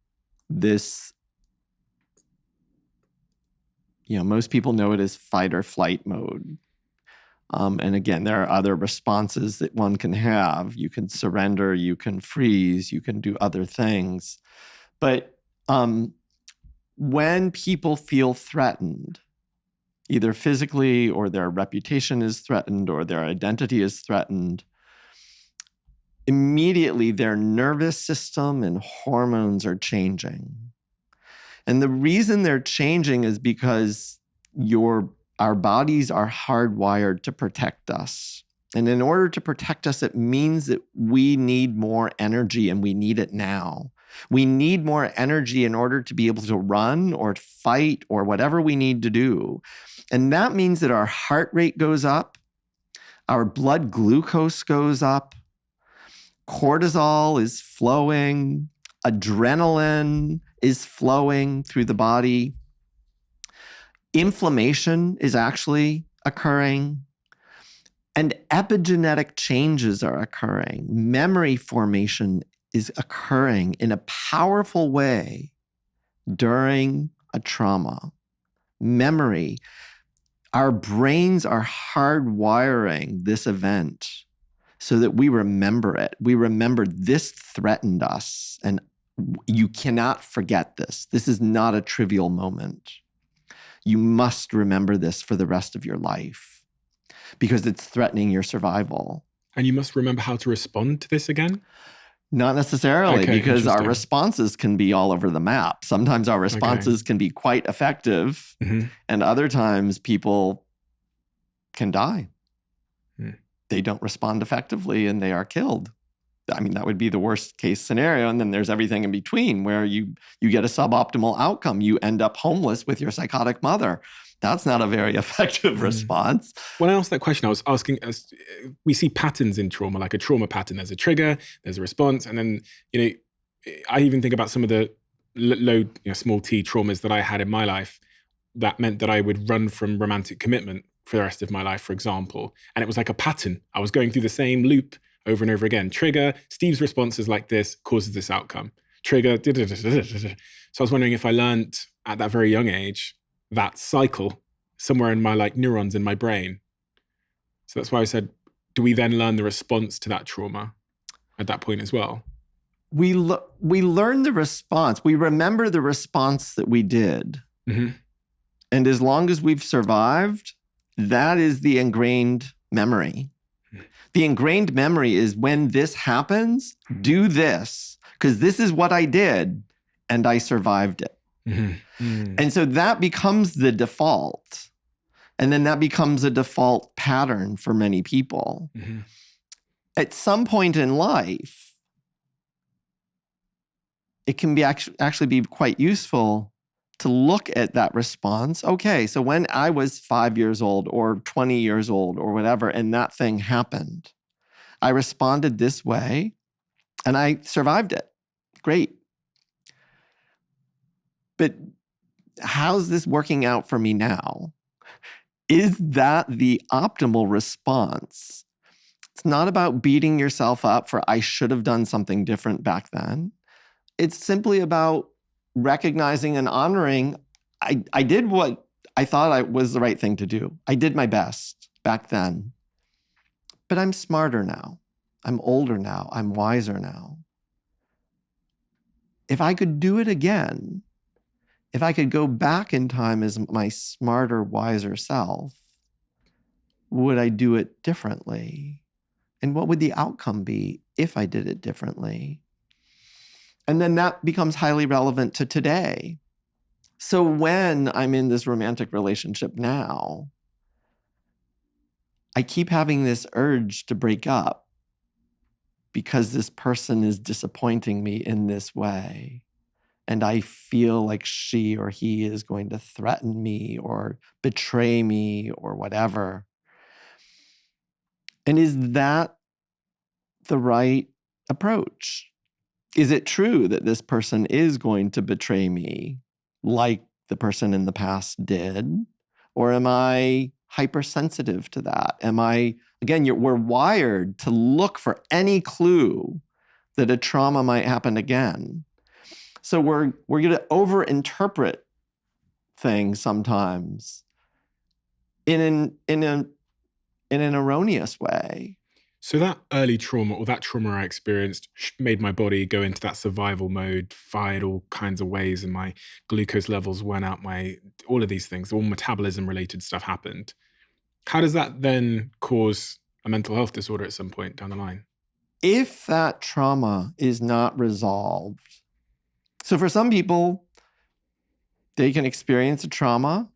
this, most people know it as fight or flight mode. And again, there are other responses that one can have. You can surrender, you can freeze, you can do other things. But when people feel threatened, either physically or their reputation is threatened or their identity is threatened, immediately their nervous system and hormones are changing. And the reason they're changing is because our bodies are hardwired to protect us. And in order to protect us, it means that we need more energy, and we need it now. We need more energy in order to be able to run or fight or whatever we need to do. And that means that our heart rate goes up, our blood glucose goes up, cortisol is flowing, adrenaline is flowing through the body. Inflammation is actually occurring, and epigenetic changes are occurring. Memory formation is occurring in a powerful way during a trauma. Memory, our brains are hardwiring this event so that we remember it. We remember this threatened us, and you cannot forget this. This is not a trivial moment. You must remember this for the rest of your life because it's threatening your survival. And you must remember how to respond to this again? Not necessarily, Okay, because our interesting. responses can be all over the map. Sometimes our responses can be quite effective, and other times people can die. They don't respond effectively and they are killed. I mean, that would be the worst case scenario. And then there's everything in between where you get a suboptimal outcome. You end up homeless with your psychotic mother. That's not a very effective response. When I asked that question, I was asking, we see patterns in trauma, like a trauma pattern. There's a trigger, there's a response. And then, I even think about some of the low, small t traumas that I had in my life that meant that I would run from romantic commitment for the rest of my life, for example. And it was like a pattern. I was going through the same loop over and over again. Trigger, Steve's response is like this, causes this outcome. Trigger, so I was wondering if I learned at that very young age that cycle somewhere in my neurons in my brain. So that's why I said, do we then learn the response to that trauma at that point as well? we learn the response. We remember the response that we did. Mm-hmm. And as long as we've survived, that is the ingrained memory. The ingrained memory is when this happens, do this, because this is what I did and I survived it. Mm-hmm. Mm. And so that becomes the default. And then that becomes a default pattern for many people. Mm-hmm. At some point in life, it can be actually be quite useful to look at that response. Okay, so when I was 5 years old or 20 years old or whatever, and that thing happened, I responded this way and I survived it. Great. But how's this working out for me now? Is that the optimal response? It's not about beating yourself up for I should have done something different back then. It's simply about recognizing and honoring, I did what I thought was the right thing to do. I did my best back then. But I'm smarter now. I'm older now. I'm wiser now. If I could do it again, if I could go back in time as my smarter, wiser self, would I do it differently? And what would the outcome be if I did it differently? And then that becomes highly relevant to today. So when I'm in this romantic relationship now, I keep having this urge to break up because this person is disappointing me in this way. And I feel like she or he is going to threaten me or betray me or whatever. And is that the right approach? Is it true that this person is going to betray me like the person in the past did? Or am I hypersensitive to that? We're wired to look for any clue that a trauma might happen again. So we're going to overinterpret things sometimes in an erroneous way. So that early trauma or that trauma I experienced made my body go into that survival mode, fired all kinds of ways, and my glucose levels went up, all of these things, all metabolism related stuff happened. How does that then cause a mental health disorder at some point down the line? If that trauma is not resolved, so for some people, they can experience a trauma.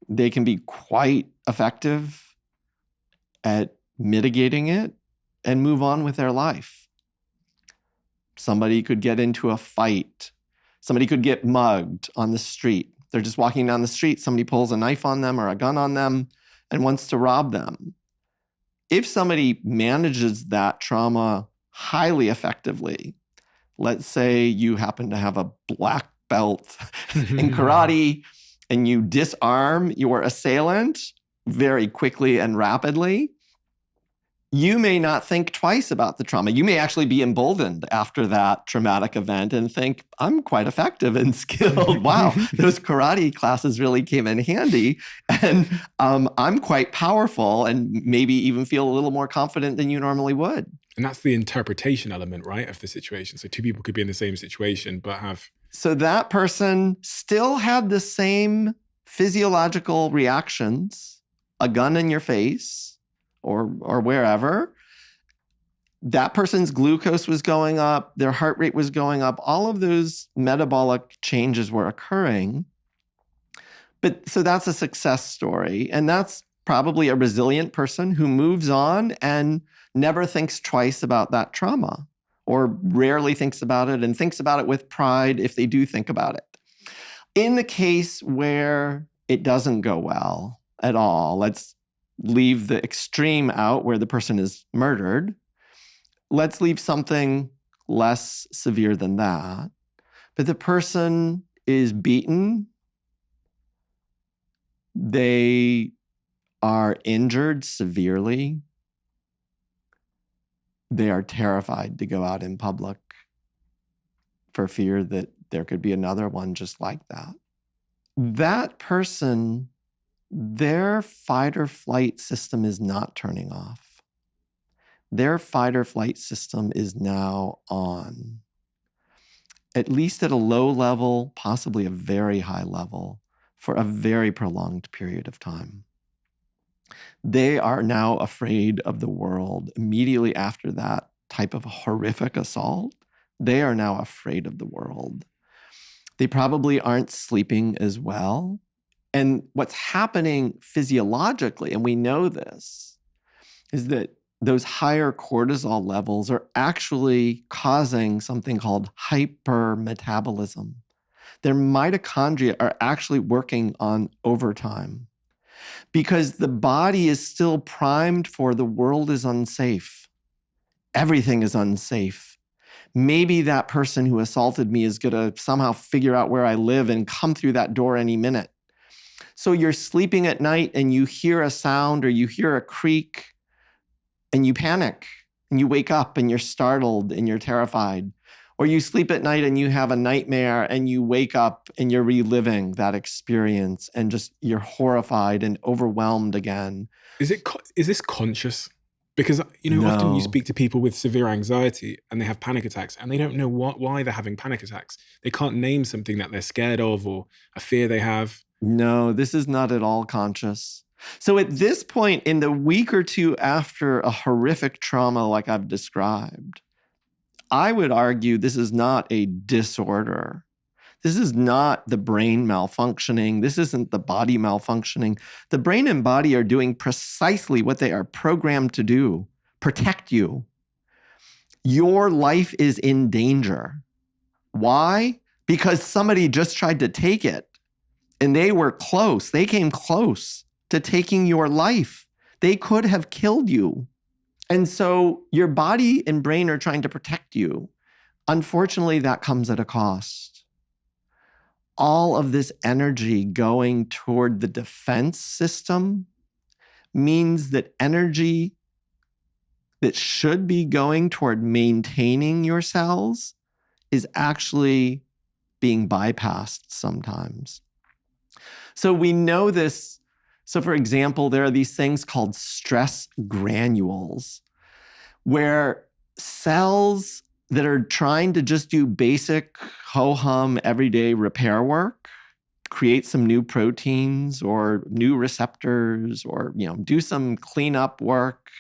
They can be quite effective at mitigating it and move on with their life. Somebody could get into a fight. Somebody could get mugged on the street. They're just walking down the street. Somebody pulls a knife on them or a gun on them and wants to rob them. If somebody manages that trauma highly effectively, let's say you happen to have a black belt in karate and you disarm your assailant very quickly and rapidly, you may not think twice about the trauma. You may actually be emboldened after that traumatic event and think, I'm quite effective and skilled. Wow, those karate classes really came in handy. And I'm quite powerful and maybe even feel a little more confident than you normally would. And that's the interpretation element, right, of the situation. So two people could be in the same situation, but have... So that person still had the same physiological reactions, a gun in your face, or wherever. That person's glucose was going up, their heart rate was going up, all of those metabolic changes were occurring. But so that's a success story. And that's probably a resilient person who moves on and never thinks twice about that trauma, or rarely thinks about it and thinks about it with pride if they do think about it. In the case where it doesn't go well at all, let's leave the extreme out where the person is murdered. Let's leave something less severe than that. But the person is beaten. They are injured severely. They are terrified to go out in public for fear that there could be another one just like that. That person, their fight or flight system is not turning off. Their fight or flight system is now on. at least at a low level, possibly a very high level, for a very prolonged period of time. They are now afraid of the world. Immediately after that type of horrific assault, they are now afraid of the world. They probably aren't sleeping as well. And what's happening physiologically, and we know this, is that those higher cortisol levels are actually causing something called hypermetabolism. Their mitochondria are actually working on overtime because the body is still primed for the world is unsafe. Everything is unsafe. Maybe that person who assaulted me is going to somehow figure out where I live and come through that door any minute. So you're sleeping at night and you hear a sound or you hear a creak and you panic and you wake up and you're startled and you're terrified. Or you sleep at night and you have a nightmare and you wake up and you're reliving that experience and just you're horrified and overwhelmed again. Is this conscious? Because, often you speak to people with severe anxiety and they have panic attacks and they don't know why they're having panic attacks. They can't name something that they're scared of or a fear they have. No, this is not at all conscious. So at this point, in the week or two after a horrific trauma like I've described, I would argue this is not a disorder. This is not the brain malfunctioning. This isn't the body malfunctioning. The brain and body are doing precisely what they are programmed to do, protect you. Your life is in danger. Why? Because somebody just tried to take it and they were close. They came close to taking your life. They could have killed you. And so your body and brain are trying to protect you. Unfortunately, that comes at a cost. All of this energy going toward the defense system means that energy that should be going toward maintaining your cells is actually being bypassed sometimes. So we know this. So for example, there are these things called stress granules, where cells that are trying to just do basic ho-hum everyday repair work, create some new proteins or new receptors or do some cleanup work.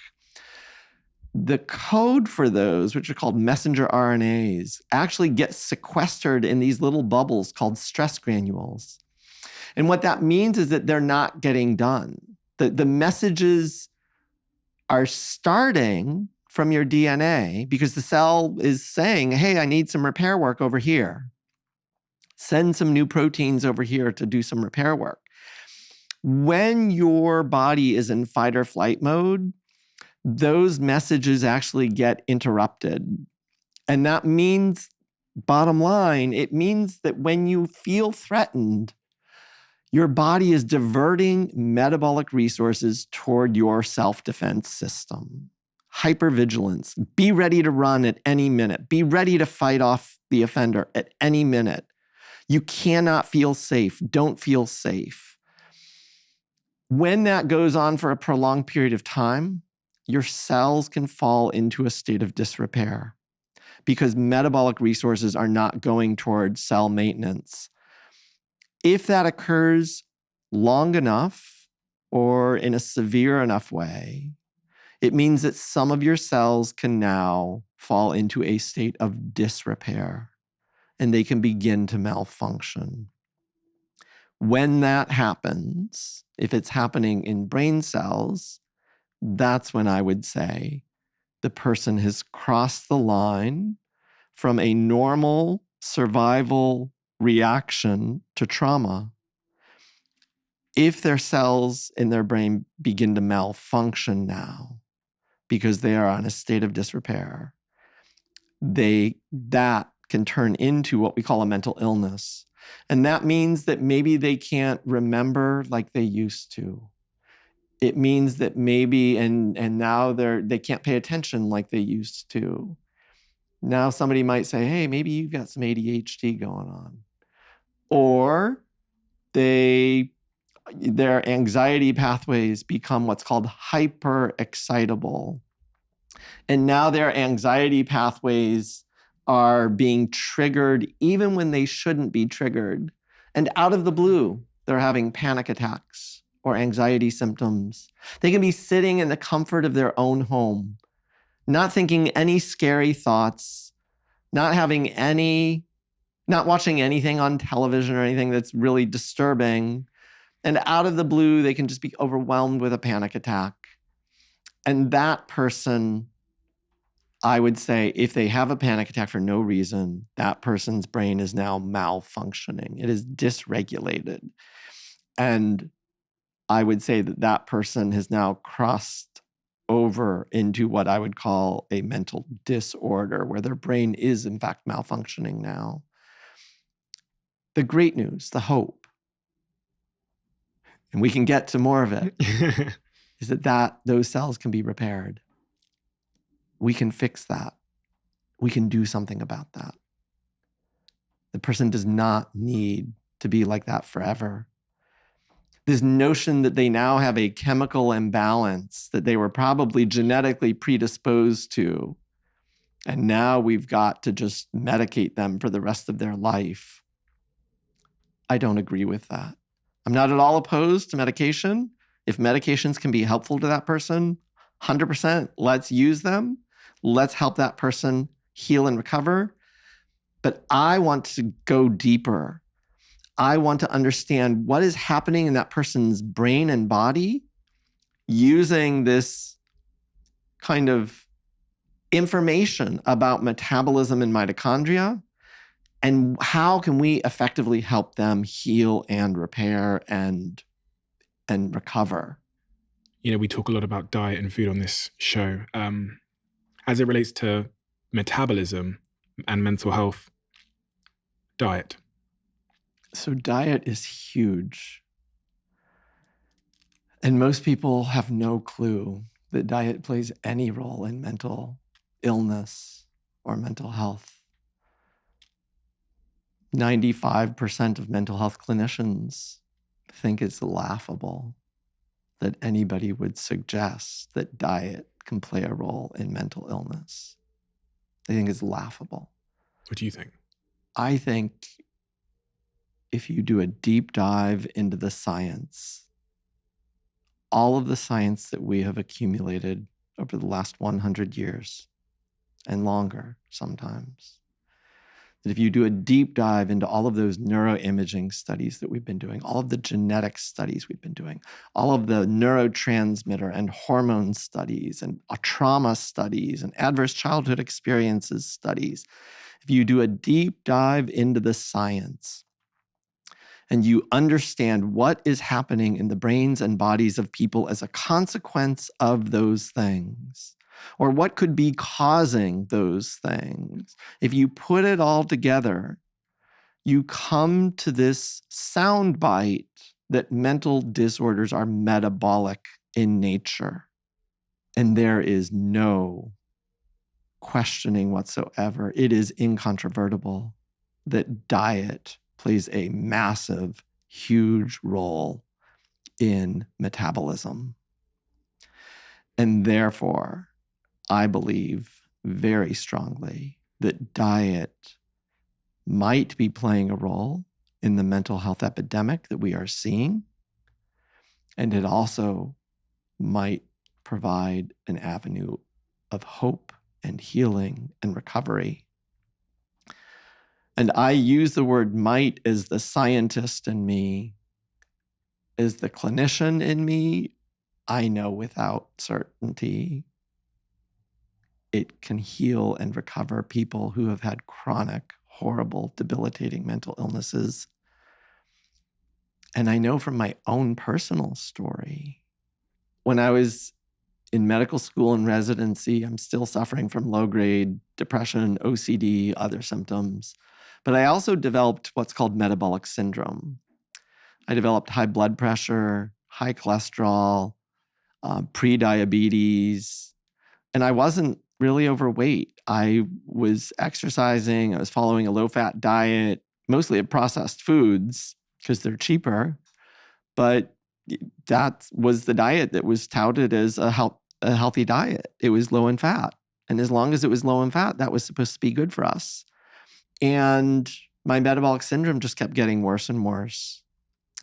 The code for those, which are called messenger RNAs, actually get sequestered in these little bubbles called stress granules. And what that means is that they're not getting done. The messages are starting from your DNA because the cell is saying, hey, I need some repair work over here. Send some new proteins over here to do some repair work. When your body is in fight or flight mode, those messages actually get interrupted. And that means, bottom line, it means that when you feel threatened, your body is diverting metabolic resources toward your self-defense system. Hypervigilance. Be ready to run at any minute. Be ready to fight off the offender at any minute. You cannot feel safe. Don't feel safe. When that goes on for a prolonged period of time, your cells can fall into a state of disrepair because metabolic resources are not going toward cell maintenance. If that occurs long enough or in a severe enough way, it means that some of your cells can now fall into a state of disrepair and they can begin to malfunction. When that happens, if it's happening in brain cells, that's when I would say the person has crossed the line from a normal survival reaction to trauma. If their cells in their brain begin to malfunction now because they are on a state of disrepair, that can turn into what we call a mental illness. And that means that maybe they can't remember like they used to. It means that maybe, and now they can't pay attention like they used to. Now somebody might say, hey, maybe you've got some ADHD going on. Or their anxiety pathways become what's called hyper-excitable. And now their anxiety pathways are being triggered even when they shouldn't be triggered. And out of the blue, they're having panic attacks or anxiety symptoms. They can be sitting in the comfort of their own home, not thinking any scary thoughts, not watching anything on television or anything that's really disturbing. And out of the blue, they can just be overwhelmed with a panic attack. And that person, I would say, if they have a panic attack for no reason, that person's brain is now malfunctioning. It is dysregulated. And I would say that that person has now crossed over into what I would call a mental disorder, where their brain is, in fact, malfunctioning now. The great news, the hope, and we can get to more of it, is that those cells can be repaired. We can fix that. We can do something about that. The person does not need to be like that forever. This notion that they now have a chemical imbalance that they were probably genetically predisposed to, and now we've got to just medicate them for the rest of their life. I don't agree with that. I'm not at all opposed to medication. If medications can be helpful to that person, 100%, let's use them. Let's help that person heal and recover. But I want to go deeper. I want to understand what is happening in that person's brain and body using this kind of information about metabolism and mitochondria, and how can we effectively help them heal and repair and recover. You know, we talk a lot about diet and food on this show. As it relates to metabolism and mental health, diet. So diet is huge. And most people have no clue that diet plays any role in mental illness or mental health. 95% of mental health clinicians think it's laughable that anybody would suggest that diet can play a role in mental illness. They think it's laughable. What do you think? I think if you do a deep dive into the science, all of the science that we have accumulated over the last 100 years and longer sometimes, that if you do a deep dive into all of those neuroimaging studies that we've been doing, all of the genetic studies we've been doing, all of the neurotransmitter and hormone studies and trauma studies and adverse childhood experiences studies, if you do a deep dive into the science and you understand what is happening in the brains and bodies of people as a consequence of those things, or what could be causing those things, if you put it all together, you come to this soundbite that mental disorders are metabolic in nature. And there is no questioning whatsoever. It is incontrovertible that diet plays a massive, huge role in metabolism. And therefore, I believe very strongly that diet might be playing a role in the mental health epidemic that we are seeing. And it also might provide an avenue of hope and healing and recovery. And I use the word might as the scientist in me, as the clinician in me. I know without certainty it can heal and recover people who have had chronic, horrible, debilitating mental illnesses. And I know from my own personal story, when I was in medical school and residency, I'm still suffering from low-grade depression, OCD, other symptoms. But I also developed what's called metabolic syndrome. I developed high blood pressure, high cholesterol, pre-diabetes, and I wasn't really overweight. I was exercising, I was following a low-fat diet, mostly of processed foods because they're cheaper, but that was the diet that was touted as a healthy diet. It was low in fat And as long as it was low in fat, that was supposed to be good for us. And my metabolic syndrome just kept getting worse and worse.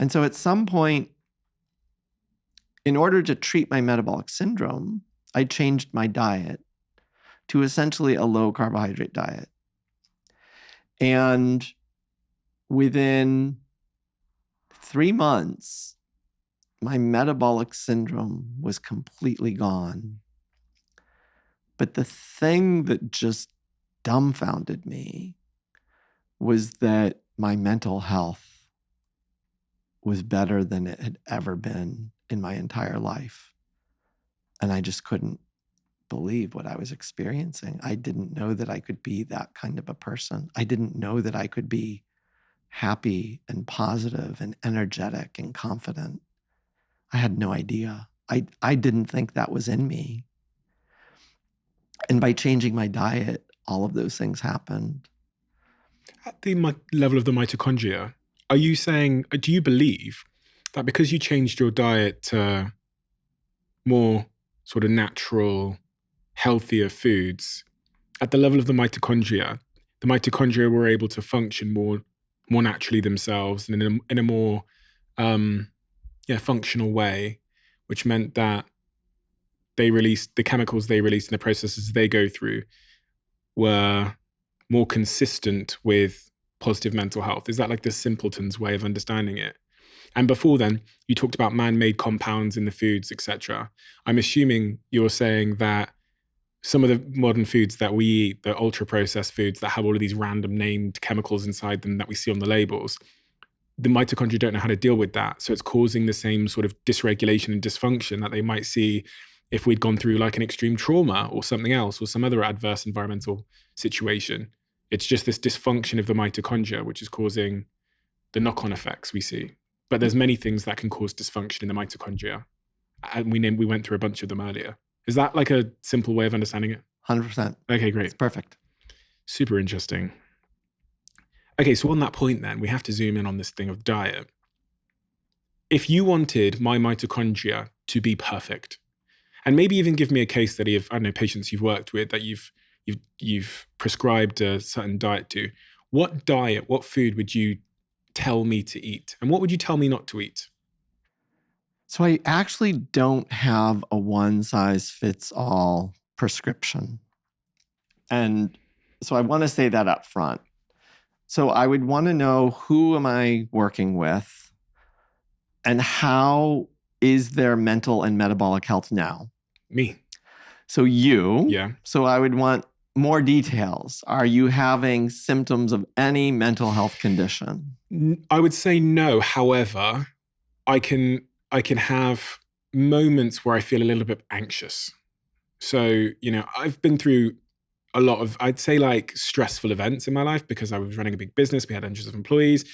And so at some point, in order to treat my metabolic syndrome, I changed my diet to essentially a low carbohydrate diet. And within 3 months, my metabolic syndrome was completely gone. But the thing that just dumbfounded me was that my mental health was better than it had ever been in my entire life. And I just couldn't believe what I was experiencing. I didn't know that I could be that kind of a person. I didn't know that I could be happy and positive and energetic and confident. I had no idea. I didn't think that was in me. And by changing my diet, all of those things happened. At the level of the mitochondria, are you saying, do you believe that because you changed your diet to more sort of natural, healthier foods, at the level of the mitochondria were able to function more naturally themselves and in a more functional way, which meant that the chemicals they released and the processes they go through were more consistent with positive mental health? Is that like the simpleton's way of understanding it? And before then, you talked about man-made compounds in the foods, etc. I'm assuming you're saying that some of the modern foods that we eat, the ultra-processed foods that have all of these random named chemicals inside them that we see on the labels, the mitochondria don't know how to deal with that. So it's causing the same sort of dysregulation and dysfunction that they might see if we'd gone through like an extreme trauma or something else or some other adverse environmental situation. It's just this dysfunction of the mitochondria, which is causing the knock-on effects we see. But there's many things that can cause dysfunction in the mitochondria. And we went through a bunch of them earlier. Is that like a simple way of understanding it? 100%. Okay, great. It's perfect. Super interesting. Okay, so on that point then, we have to zoom in on this thing of diet. If you wanted my mitochondria to be perfect, and maybe even give me a case study of, I don't know, patients you've worked with that you've prescribed a certain diet to, what food would you tell me to eat? And what would you tell me not to eat? So I actually don't have a one-size-fits-all prescription. And so I want to say that up front. So I would want to know, who am I working with and how is their mental and metabolic health now? Me. So you. Yeah. So I would want more details. Are you having symptoms of any mental health condition? I would say no. However, I can have moments where I feel a little bit anxious. So, I've been through a lot of, I'd say, like stressful events in my life because I was running a big business. We had hundreds of employees,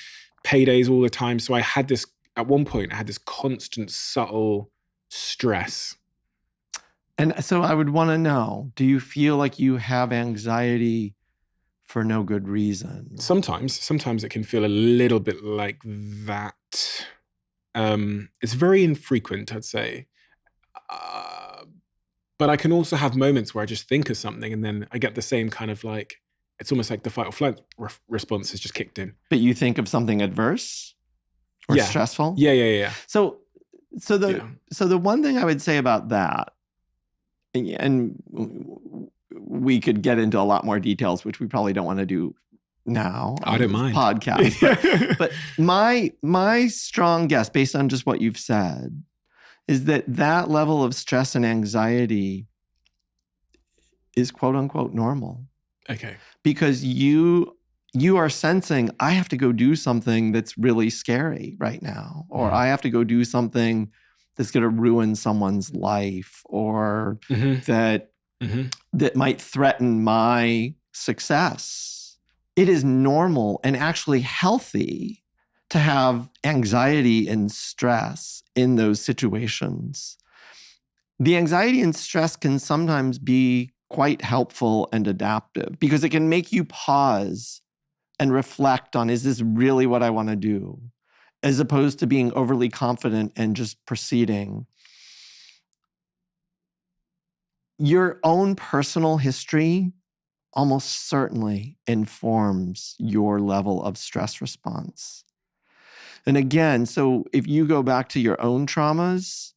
paydays all the time. So at one point, I had this constant, subtle stress. And so I would want to know, do you feel like you have anxiety for no good reason? Sometimes it can feel a little bit like that. It's very infrequent, I'd say. But I can also have moments where I just think of something and then I get the same kind of like, it's almost like the fight or flight response has just kicked in. But you think of something adverse or stressful? Yeah. So the one thing I would say about that, and we could get into a lot more details, which we probably don't want to do now. I don't mind. Podcast. But my strong guess, based on just what you've said, is that level of stress and anxiety is quote unquote normal. Okay. Because you are sensing, I have to go do something that's really scary right now, or I have to go do something that's going to ruin someone's life, or that might threaten my success. It is normal and actually healthy to have anxiety and stress in those situations. The anxiety and stress can sometimes be quite helpful and adaptive because it can make you pause and reflect on, is this really what I want to do? As opposed to being overly confident and just proceeding. your own personal history almost certainly informs your level of stress response. And again, so if you go back to your own traumas,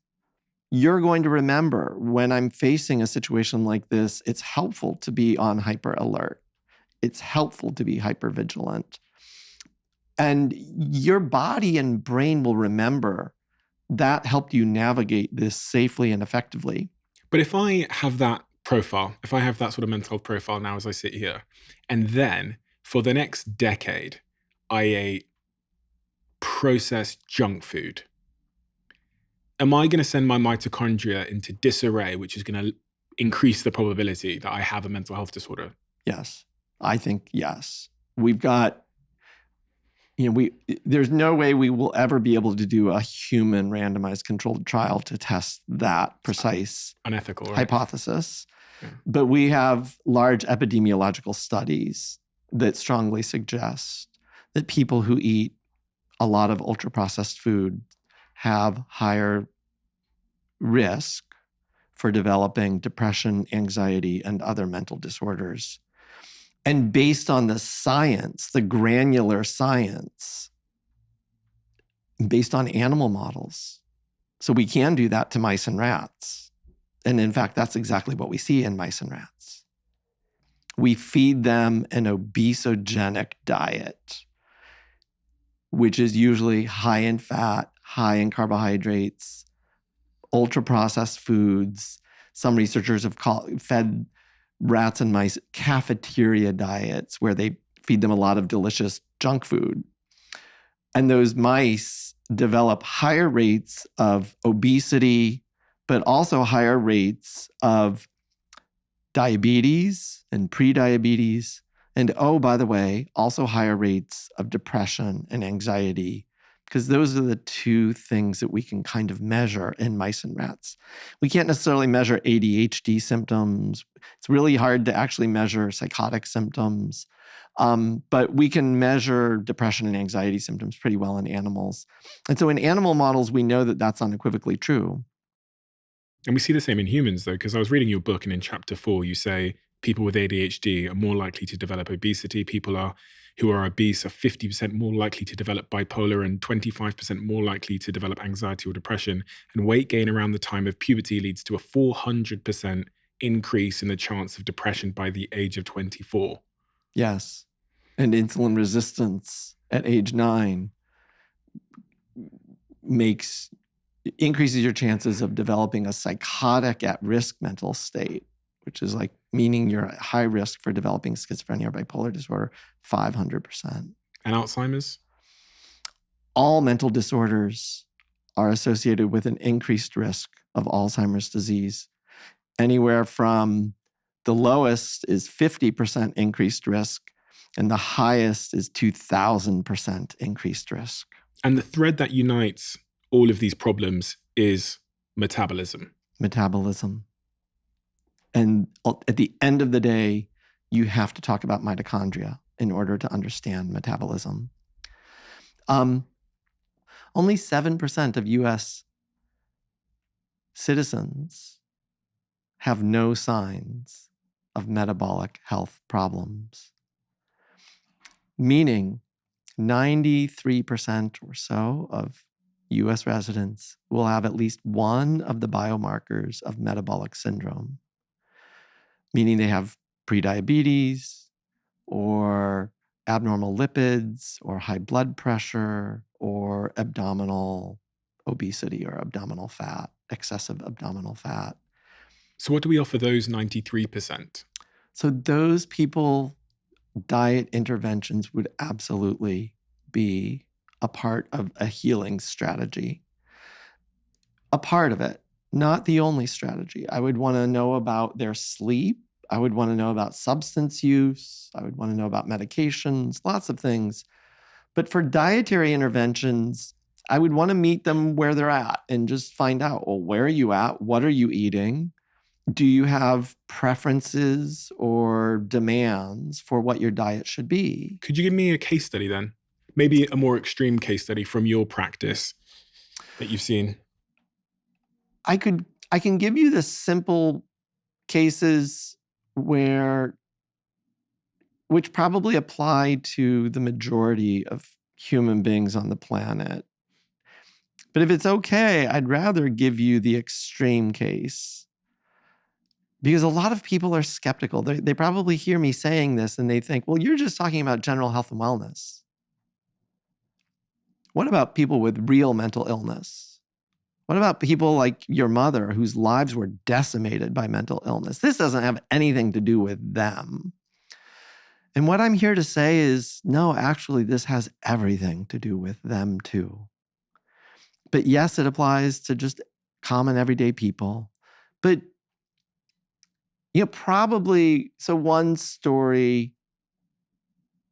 you're going to remember when I'm facing a situation like this, it's helpful to be on hyper alert. It's helpful to be hyper vigilant. And your body and brain will remember that helped you navigate this safely and effectively. But if I have that profile, if I have that sort of mental health profile now as I sit here, and then for the next decade, I ate processed junk food, am I going to send my mitochondria into disarray, which is going to increase the probability that I have a mental health disorder? Yes, I think yes. We've got, there's no way we will ever be able to do a human randomized controlled trial to test that precise unethical hypothesis. Yeah. But we have large epidemiological studies that strongly suggest that people who eat a lot of ultra-processed food have higher risk for developing depression, anxiety, and other mental disorders. And based on the science, the granular science, based on animal models. So we can do that to mice and rats. And in fact, that's exactly what we see in mice and rats. We feed them an obesogenic diet, which is usually high in fat, high in carbohydrates, ultra-processed foods. Some researchers have fed rats and mice cafeteria diets where they feed them a lot of delicious junk food. And those mice develop higher rates of obesity, but also higher rates of diabetes and prediabetes. And oh, by the way, also higher rates of depression and anxiety, because those are the two things that we can kind of measure in mice and rats. We can't necessarily measure ADHD symptoms. It's really hard to actually measure psychotic symptoms. But we can measure depression and anxiety symptoms pretty well in animals. And so in animal models, we know that that's unequivocally true. And we see the same in humans, though, because I was reading your book, and in chapter 4, you say people with ADHD are more likely to develop obesity. People who are obese are 50% more likely to develop bipolar and 25% more likely to develop anxiety or depression. And weight gain around the time of puberty leads to a 400% increase in the chance of depression by the age of 24. Yes. And insulin resistance at age 9 increases your chances of developing a psychotic at-risk mental state, which is like meaning you're at high risk for developing schizophrenia or bipolar disorder, 500%. And Alzheimer's? All mental disorders are associated with an increased risk of Alzheimer's disease. Anywhere from the lowest is 50% increased risk, and the highest is 2,000% increased risk. And the thread that unites all of these problems is metabolism. Metabolism. And at the end of the day, you have to talk about mitochondria in order to understand metabolism. Only 7% of US citizens have no signs of metabolic health problems, meaning 93% or so of US residents will have at least one of the biomarkers of metabolic syndrome, meaning they have prediabetes or abnormal lipids or high blood pressure or abdominal obesity or abdominal fat, excessive abdominal fat. So what do we offer those 93%? So those people, diet interventions would absolutely be a part of a healing strategy. A part of it, not the only strategy. I would want to know about their sleep. I would want to know about substance use. I would want to know about medications, lots of things. But for dietary interventions, I would want to meet them where they're at and just find out, well, where are you at? What are you eating? Do you have preferences or demands for what your diet should be? Could you give me a case study then? Maybe a more extreme case study from your practice that you've seen. I can give you the simple cases which probably apply to the majority of human beings on the planet. But if it's okay, I'd rather give you the extreme case, because a lot of people are skeptical. They probably hear me saying this and they think, well, you're just talking about general health and wellness. What about people with real mental illness? What about people like your mother whose lives were decimated by mental illness? This doesn't have anything to do with them. And what I'm here to say is, no, actually, this has everything to do with them too. But yes, it applies to just common everyday people. But, probably, so one story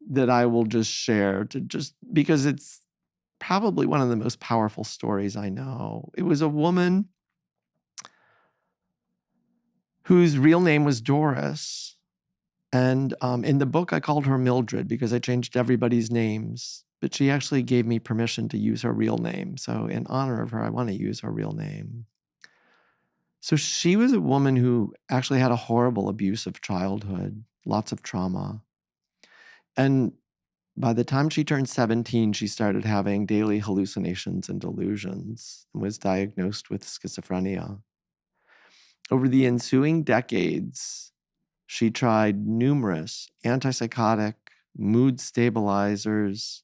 that I will just share because it's probably one of the most powerful stories I know. It was a woman whose real name was Doris. And in the book, I called her Mildred because I changed everybody's names. But she actually gave me permission to use her real name. So in honor of her, I want to use her real name. So she was a woman who actually had a horrible abusive childhood, lots of trauma. And by the time she turned 17, she started having daily hallucinations and delusions and was diagnosed with schizophrenia. Over the ensuing decades, she tried numerous antipsychotic, mood stabilizers,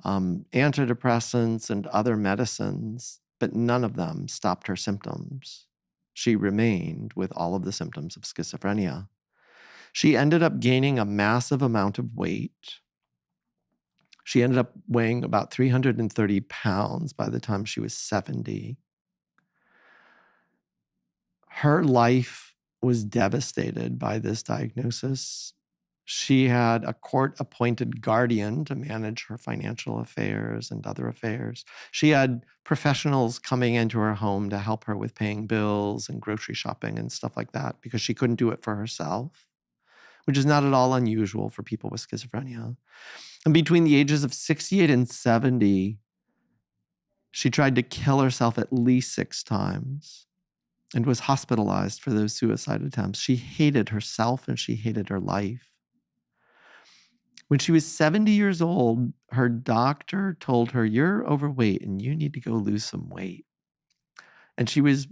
antidepressants, and other medicines, but none of them stopped her symptoms. She remained with all of the symptoms of schizophrenia. She ended up gaining a massive amount of weight. She ended up weighing about 330 pounds by the time she was 70. Her life was devastated by this diagnosis. She had a court-appointed guardian to manage her financial affairs and other affairs. She had professionals coming into her home to help her with paying bills and grocery shopping and stuff like that because she couldn't do it for herself, which is not at all unusual for people with schizophrenia. And between the ages of 68 and 70, she tried to kill herself at least 6 times and was hospitalized for those suicide attempts. She hated herself and she hated her life. When she was 70 years old, her doctor told her, "You're overweight and you need to go lose some weight." And she was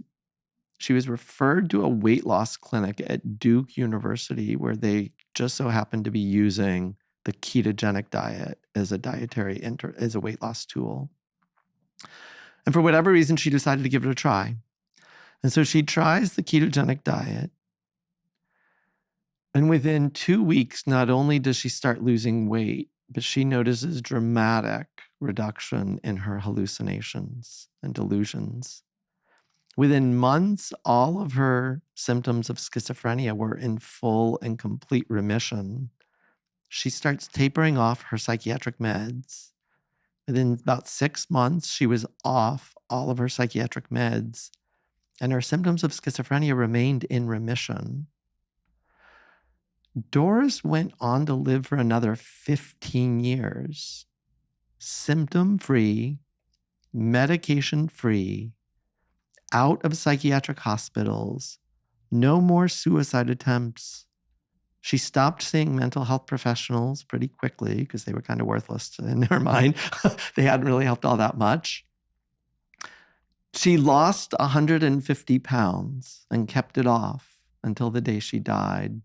referred to a weight loss clinic at Duke University where they just so happened to be using the ketogenic diet as a weight loss tool. And for whatever reason, she decided to give it a try. And so she tries the ketogenic diet. And within 2 weeks, not only does she start losing weight, but she notices dramatic reduction in her hallucinations and delusions. Within months, all of her symptoms of schizophrenia were in full and complete remission. She starts tapering off her psychiatric meds. Within about 6 months, she was off all of her psychiatric meds, and her symptoms of schizophrenia remained in remission. Doris went on to live for another 15 years, symptom-free, medication-free, out of psychiatric hospitals, no more suicide attempts. She stopped seeing mental health professionals pretty quickly because they were kind of worthless in her mind. They hadn't really helped all that much. She lost 150 pounds and kept it off until the day she died.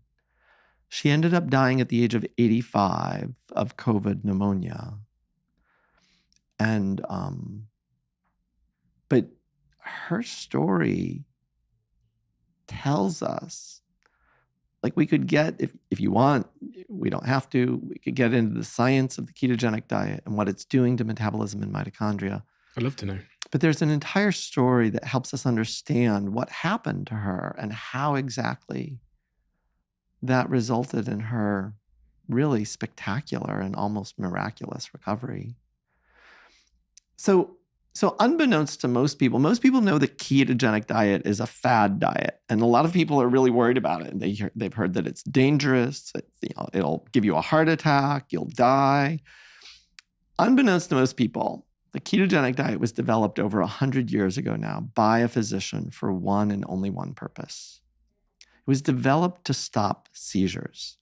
She ended up dying at the age of 85 of COVID pneumonia. And, but her story tells us, like, we could get, if you want, we don't have to, we could get into the science of the ketogenic diet and what it's doing to metabolism and mitochondria. I'd love to know. But there's an entire story that helps us understand what happened to her and how exactly that resulted in her really spectacular and almost miraculous recovery. So unbeknownst to most people know the ketogenic diet is a fad diet. And a lot of people are really worried about it. And they've heard that it's dangerous. It'll give you a heart attack. You'll die. Unbeknownst to most people, the ketogenic diet was developed over 100 years ago now by a physician for one and only one purpose. It was developed to stop seizures.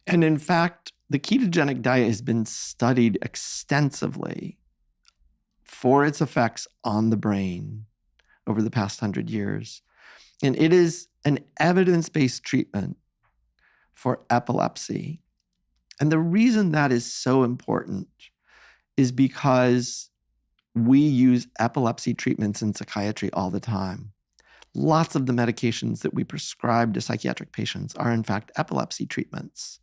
And in fact, the ketogenic diet has been studied extensively for its effects on the brain over the past 100 years. And it is an evidence-based treatment for epilepsy. And the reason that is so important is because we use epilepsy treatments in psychiatry all the time. Lots of the medications that we prescribe to psychiatric patients are, in fact, epilepsy treatments.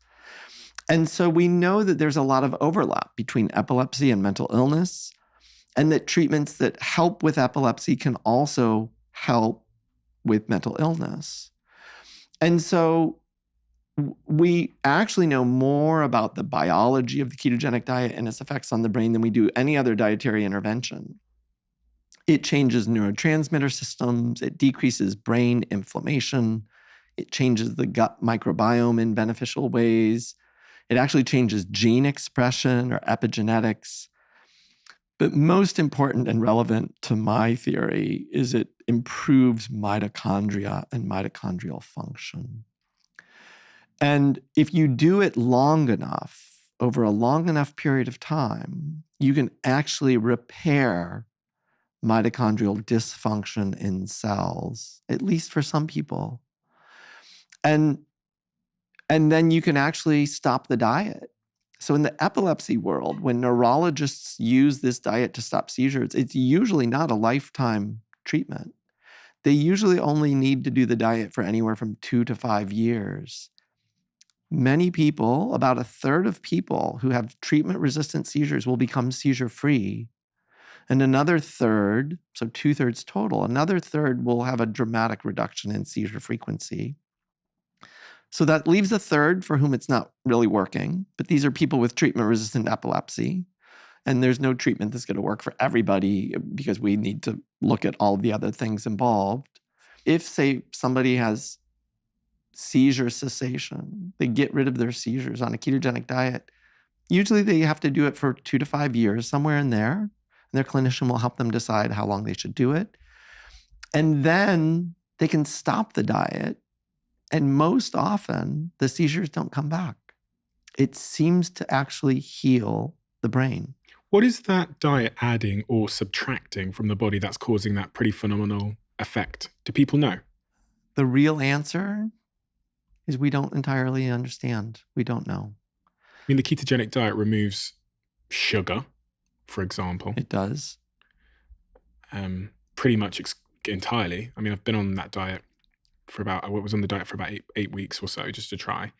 And so we know that there's a lot of overlap between epilepsy and mental illness, and that treatments that help with epilepsy can also help with mental illness. And so we actually know more about the biology of the ketogenic diet and its effects on the brain than we do any other dietary intervention. It changes neurotransmitter systems, it decreases brain inflammation, it changes the gut microbiome in beneficial ways, it actually changes gene expression or epigenetics. But most important and relevant to my theory is it improves mitochondria and mitochondrial function. And if you do it long enough, over a long enough period of time, you can actually repair mitochondrial dysfunction in cells, at least for some people. And then you can actually stop the diet. So in the epilepsy world, when neurologists use this diet to stop seizures, it's usually not a lifetime treatment. They usually only need to do the diet for anywhere from 2 to 5 years. Many people, about a third of people who have treatment-resistant seizures will become seizure-free. And another third, so 2/3 total, another third will have a dramatic reduction in seizure frequency. So that leaves a third for whom it's not really working. But these are people with treatment-resistant epilepsy. And there's no treatment that's going to work for everybody because we need to look at all the other things involved. If, say, somebody has seizure cessation, they get rid of their seizures on a ketogenic diet, usually they have to do it for 2 to 5 years, somewhere in there. And their clinician will help them decide how long they should do it. And then they can stop the diet. And most often, the seizures don't come back. It seems to actually heal the brain. What is that diet adding or subtracting from the body that's causing that pretty phenomenal effect? Do people know? The real answer is we don't entirely understand. We don't know. I mean, the ketogenic diet removes sugar, for example. It does. Pretty much entirely. I mean, I've been on that diet I was on the diet for about eight weeks or so just to try.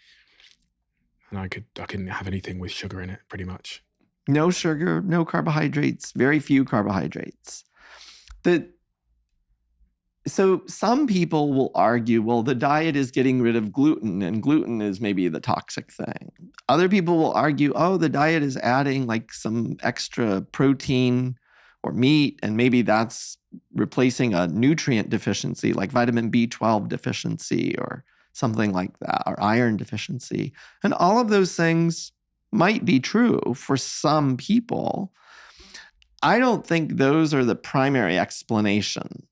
And I couldn't have anything with sugar in it, pretty much. No sugar, no carbohydrates, very few carbohydrates. So some people will argue, well, the diet is getting rid of gluten, and gluten is maybe the toxic thing. Other people will argue, oh, the diet is adding like some extra protein or meat, and maybe that's replacing a nutrient deficiency like vitamin B12 deficiency or something like that, or iron deficiency. And all of those things might be true for some people. I don't think those are the primary explanation.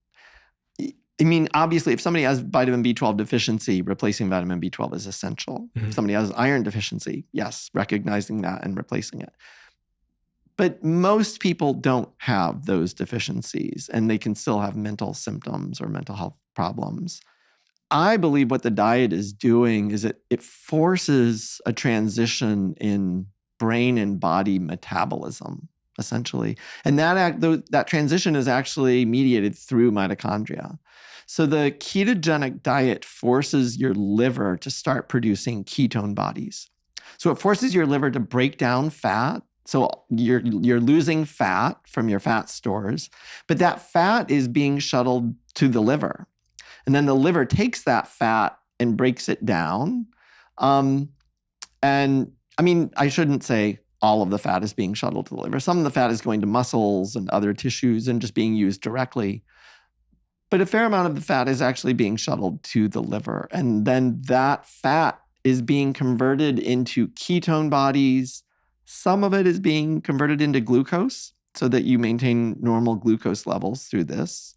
I mean, obviously, if somebody has vitamin B12 deficiency, replacing vitamin B12 is essential. Mm-hmm. If somebody has iron deficiency, yes, recognizing that and replacing it. But most people don't have those deficiencies, and they can still have mental symptoms or mental health problems. I believe what the diet is doing is it forces a transition in brain and body metabolism, essentially. And that transition is actually mediated through mitochondria. So the ketogenic diet forces your liver to start producing ketone bodies. So it forces your liver to break down fat. So you're losing fat from your fat stores, but that fat is being shuttled to the liver. And then the liver takes that fat and breaks it down. And I mean, I shouldn't say all of the fat is being shuttled to the liver. Some of the fat is going to muscles and other tissues and just being used directly. But a fair amount of the fat is actually being shuttled to the liver. And then that fat is being converted into ketone bodies. Some of it is being converted into glucose so that you maintain normal glucose levels through this.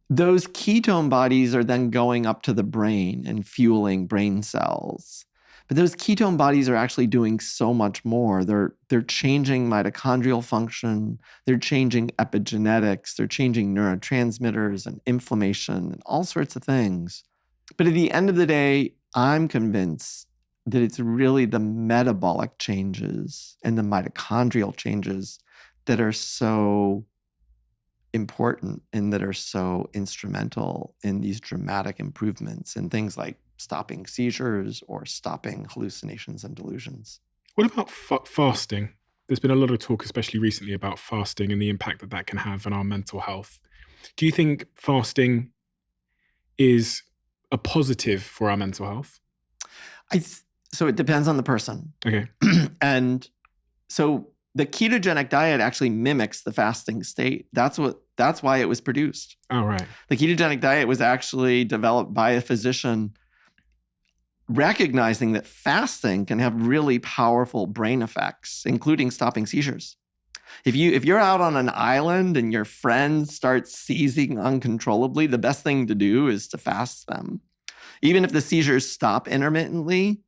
those ketone bodies are then going up to the brain and fueling brain cells. But those ketone bodies are actually doing so much more. They're changing mitochondrial function, they're changing epigenetics, they're changing neurotransmitters and inflammation and all sorts of things. But at the end of the day, I'm convinced that it's really the metabolic changes and the mitochondrial changes that are so important and that are so instrumental in these dramatic improvements in things like stopping seizures or stopping hallucinations and delusions. What about fasting? There's been a lot of talk, especially recently, about fasting and the impact that that can have on our mental health. Do you think fasting is a positive for our mental health? So it depends on the person. Okay. And so the ketogenic diet actually mimics the fasting state. That's why it was produced. Oh, right. The ketogenic diet was actually developed by a physician recognizing that fasting can have really powerful brain effects, including stopping seizures. If you're out on an island and your friends start seizing uncontrollably, the best thing to do is to fast them. Even if the seizures stop intermittently,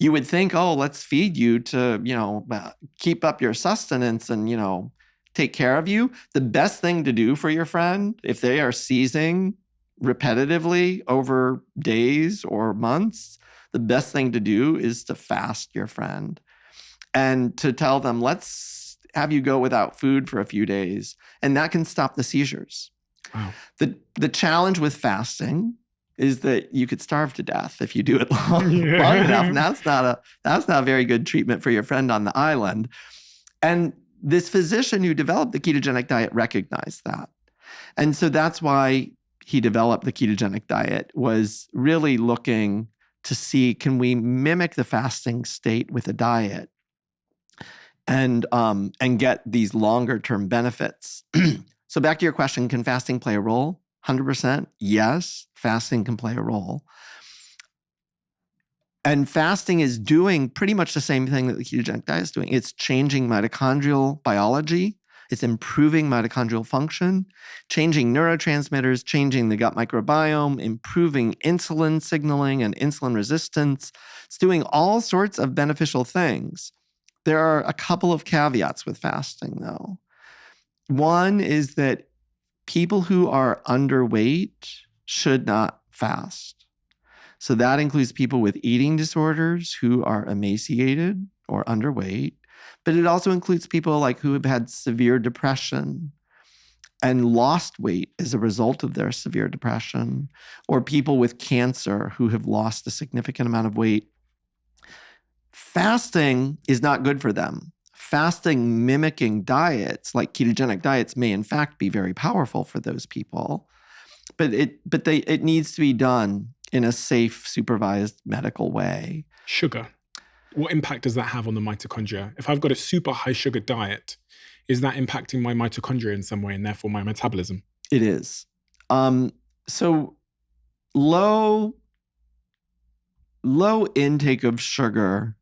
you would think, oh, let's feed you to, keep up your sustenance and, take care of you. The best thing to do for your friend, if they are seizing repetitively over days or months, the best thing to do is to fast your friend and to tell them, let's have you go without food for a few days. And that can stop the seizures. Wow. The challenge with fasting is that you could starve to death if you do it long enough. And that's not a very good treatment for your friend on the island. And this physician who developed the ketogenic diet recognized that. And so that's why he developed the ketogenic diet, was really looking to see, can we mimic the fasting state with a diet and get these longer term benefits? So back to your question, can fasting play a role? 100%. Yes, fasting can play a role. And fasting is doing pretty much the same thing that the ketogenic diet is doing. It's changing mitochondrial biology. It's improving mitochondrial function, changing neurotransmitters, changing the gut microbiome, improving insulin signaling and insulin resistance. It's doing all sorts of beneficial things. There are a couple of caveats with fasting, though. One is that people who are underweight should not fast. So that includes people with eating disorders who are emaciated or underweight, but it also includes people like who have had severe depression and lost weight as a result of their severe depression, or people with cancer who have lost a significant amount of weight. Fasting is not good for them. Fasting mimicking diets like ketogenic diets may in fact be very powerful for those people, but it needs to be done in a safe, supervised medical way. Sugar. What impact does that have on the mitochondria? If I've got a super high sugar diet, is that impacting my mitochondria in some way and therefore my metabolism? It is. So low intake of sugar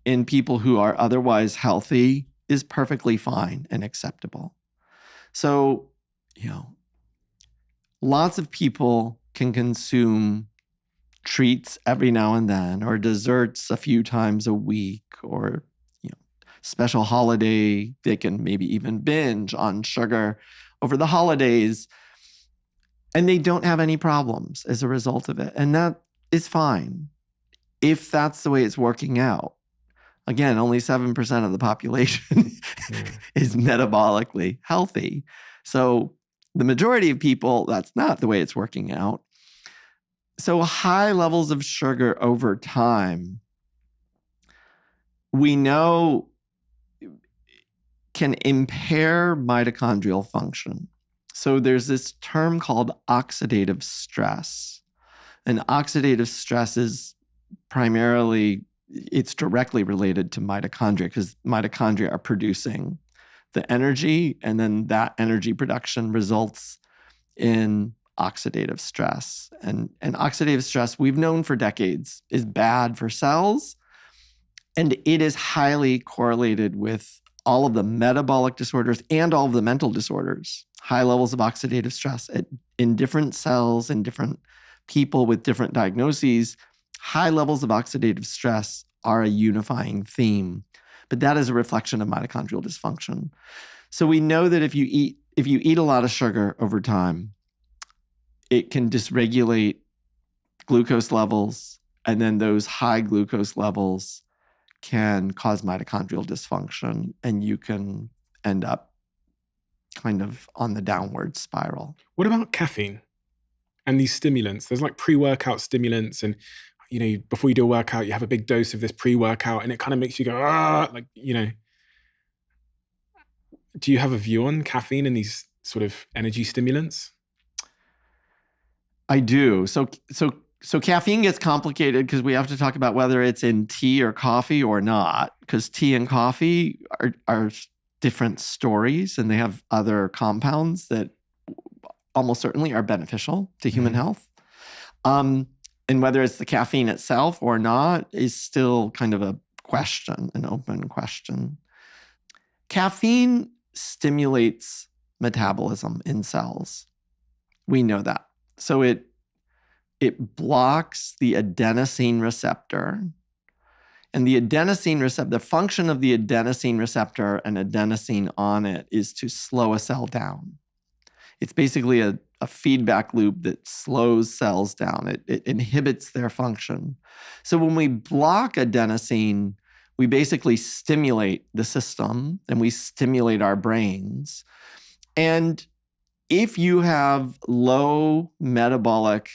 in people who are otherwise healthy is perfectly fine and acceptable. So, lots of people can consume treats every now and then, or desserts a few times a week, or special holiday. They can maybe even binge on sugar over the holidays, and they don't have any problems as a result of it. And that is fine if that's the way it's working out. Again, only 7% of the population is metabolically healthy. So the majority of people, that's not the way it's working out. So high levels of sugar over time, we know can impair mitochondrial function. So there's this term called oxidative stress. And oxidative stress is primarily, it's directly related to mitochondria, because mitochondria are producing the energy, and then that energy production results in oxidative stress. And oxidative stress, we've known for decades, is bad for cells, and it is highly correlated with all of the metabolic disorders and all of the mental disorders, high levels of oxidative stress in different cells, in different people with different diagnoses. High levels of oxidative stress are a unifying theme, but that is a reflection of mitochondrial dysfunction. So we know that if you eat a lot of sugar over time, it can dysregulate glucose levels, and then those high glucose levels can cause mitochondrial dysfunction, and you can end up kind of on the downward spiral. What about caffeine and these stimulants? There's like pre-workout stimulants, and before you do a workout, you have a big dose of this pre-workout, and it kind of makes you go, do you have a view on caffeine and these sort of energy stimulants? I do. So caffeine gets complicated because we have to talk about whether it's in tea or coffee or not, because tea and coffee are different stories, and they have other compounds that almost certainly are beneficial to human health. And whether it's the caffeine itself or not is still kind of a question, an open question. Caffeine stimulates metabolism in cells. We know that. So it blocks the adenosine receptor. And the adenosine receptor, the function of the adenosine receptor and adenosine on it is to slow a cell down. It's basically a feedback loop that slows cells down. It inhibits their function. So when we block adenosine, we basically stimulate the system and we stimulate our brains. And if you have low metabolic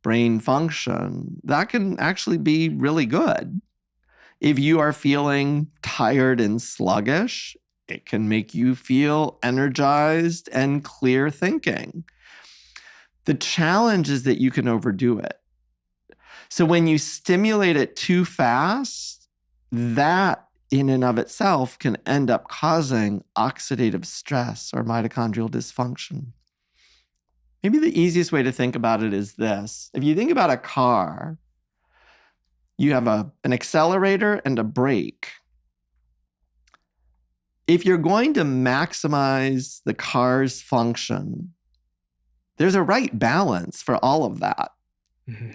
brain function, that can actually be really good. If you are feeling tired and sluggish, it can make you feel energized and clear thinking. The challenge is that you can overdo it. So when you stimulate it too fast, that in and of itself can end up causing oxidative stress or mitochondrial dysfunction. Maybe the easiest way to think about it is this. If you think about a car, you have an accelerator and a brake. If you're going to maximize the car's function, there's a right balance for all of that. Mm-hmm.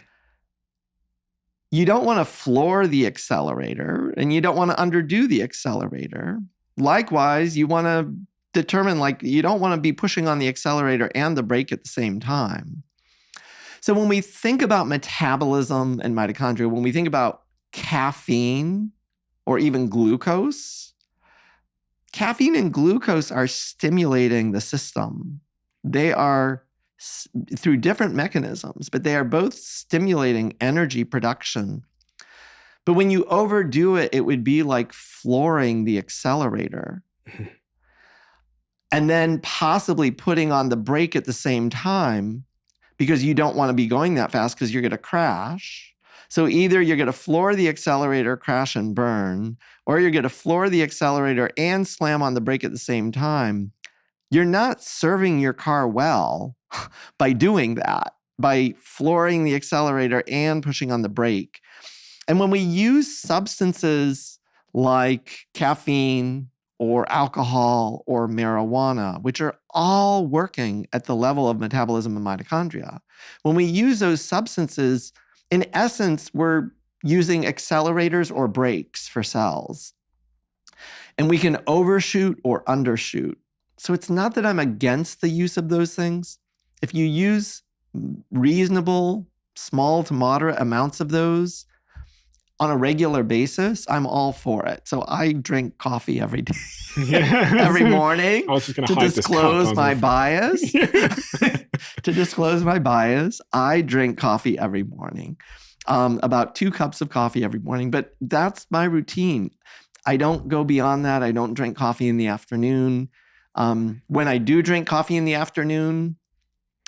You don't want to floor the accelerator, and you don't want to underdo the accelerator. Likewise, you want to determine, you don't want to be pushing on the accelerator and the brake at the same time. So when we think about metabolism and mitochondria, when we think about caffeine or even glucose, caffeine and glucose are stimulating the system. They are through different mechanisms, but they are both stimulating energy production. But when you overdo it, it would be like flooring the accelerator and then possibly putting on the brake at the same time, because you don't want to be going that fast because you're going to crash. So either you're going to floor the accelerator, crash and burn, or you're going to floor the accelerator and slam on the brake at the same time. You're not serving your car well by doing that, by flooring the accelerator and pushing on the brake. And when we use substances like caffeine or alcohol or marijuana, which are all working at the level of metabolism and mitochondria, when we use those substances, in essence, we're using accelerators or brakes for cells. And we can overshoot or undershoot. So it's not that I'm against the use of those things. If you use reasonable, small to moderate amounts of those on a regular basis, I'm all for it. So I drink coffee every day, every morning. I was just going to disclose my bias. To disclose my bias, I drink coffee every morning, about 2 cups of coffee every morning. But that's my routine. I don't go beyond that. I don't drink coffee in the afternoon. When I do drink coffee in the afternoon,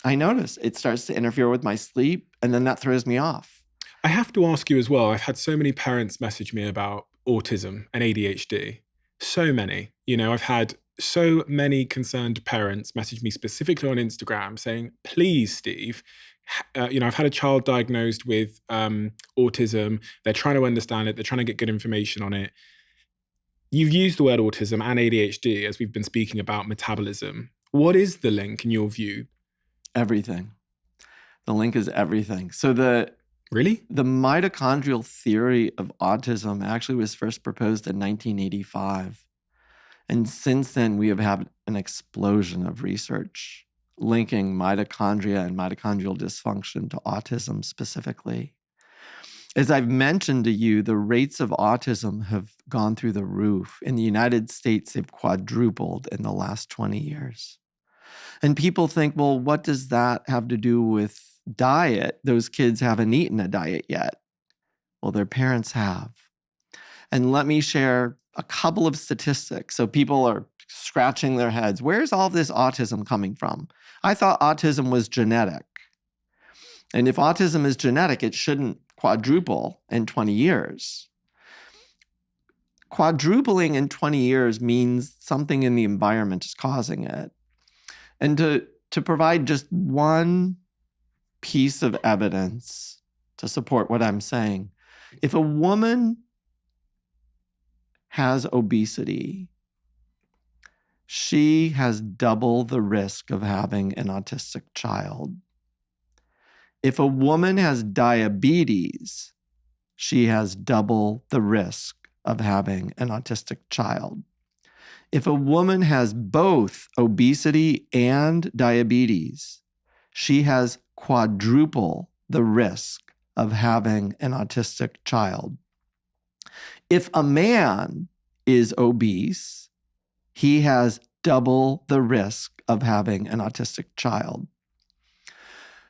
I notice it starts to interfere with my sleep, and then that throws me off. I have to ask you as well, I've had so many parents message me about autism and ADHD. So many. I've had so many concerned parents message me specifically on Instagram saying, please, Steve, I've had a child diagnosed with autism. They're trying to understand it. They're trying to get good information on it. You've used the word autism and ADHD as we've been speaking about metabolism. What is the link in your view? Everything. The link is everything. So Really? the mitochondrial theory of autism actually was first proposed in 1985. And since then, we have had an explosion of research linking mitochondria and mitochondrial dysfunction to autism specifically. As I've mentioned to you, the rates of autism have gone through the roof. In the United States, they've quadrupled in the last 20 years. And people think, well, what does that have to do with diet? Those kids haven't eaten a diet yet. Well, their parents have. And let me share a couple of statistics. So people are scratching their heads. Where's all this autism coming from? I thought autism was genetic. And if autism is genetic, it shouldn't quadruple in 20 years. Quadrupling in 20 years means something in the environment is causing it. And to provide just one piece of evidence to support what I'm saying, if a woman has obesity, she has double the risk of having an autistic child. If a woman has diabetes, she has double the risk of having an autistic child. If a woman has both obesity and diabetes, she has quadruple the risk of having an autistic child. If a man is obese, he has double the risk of having an autistic child.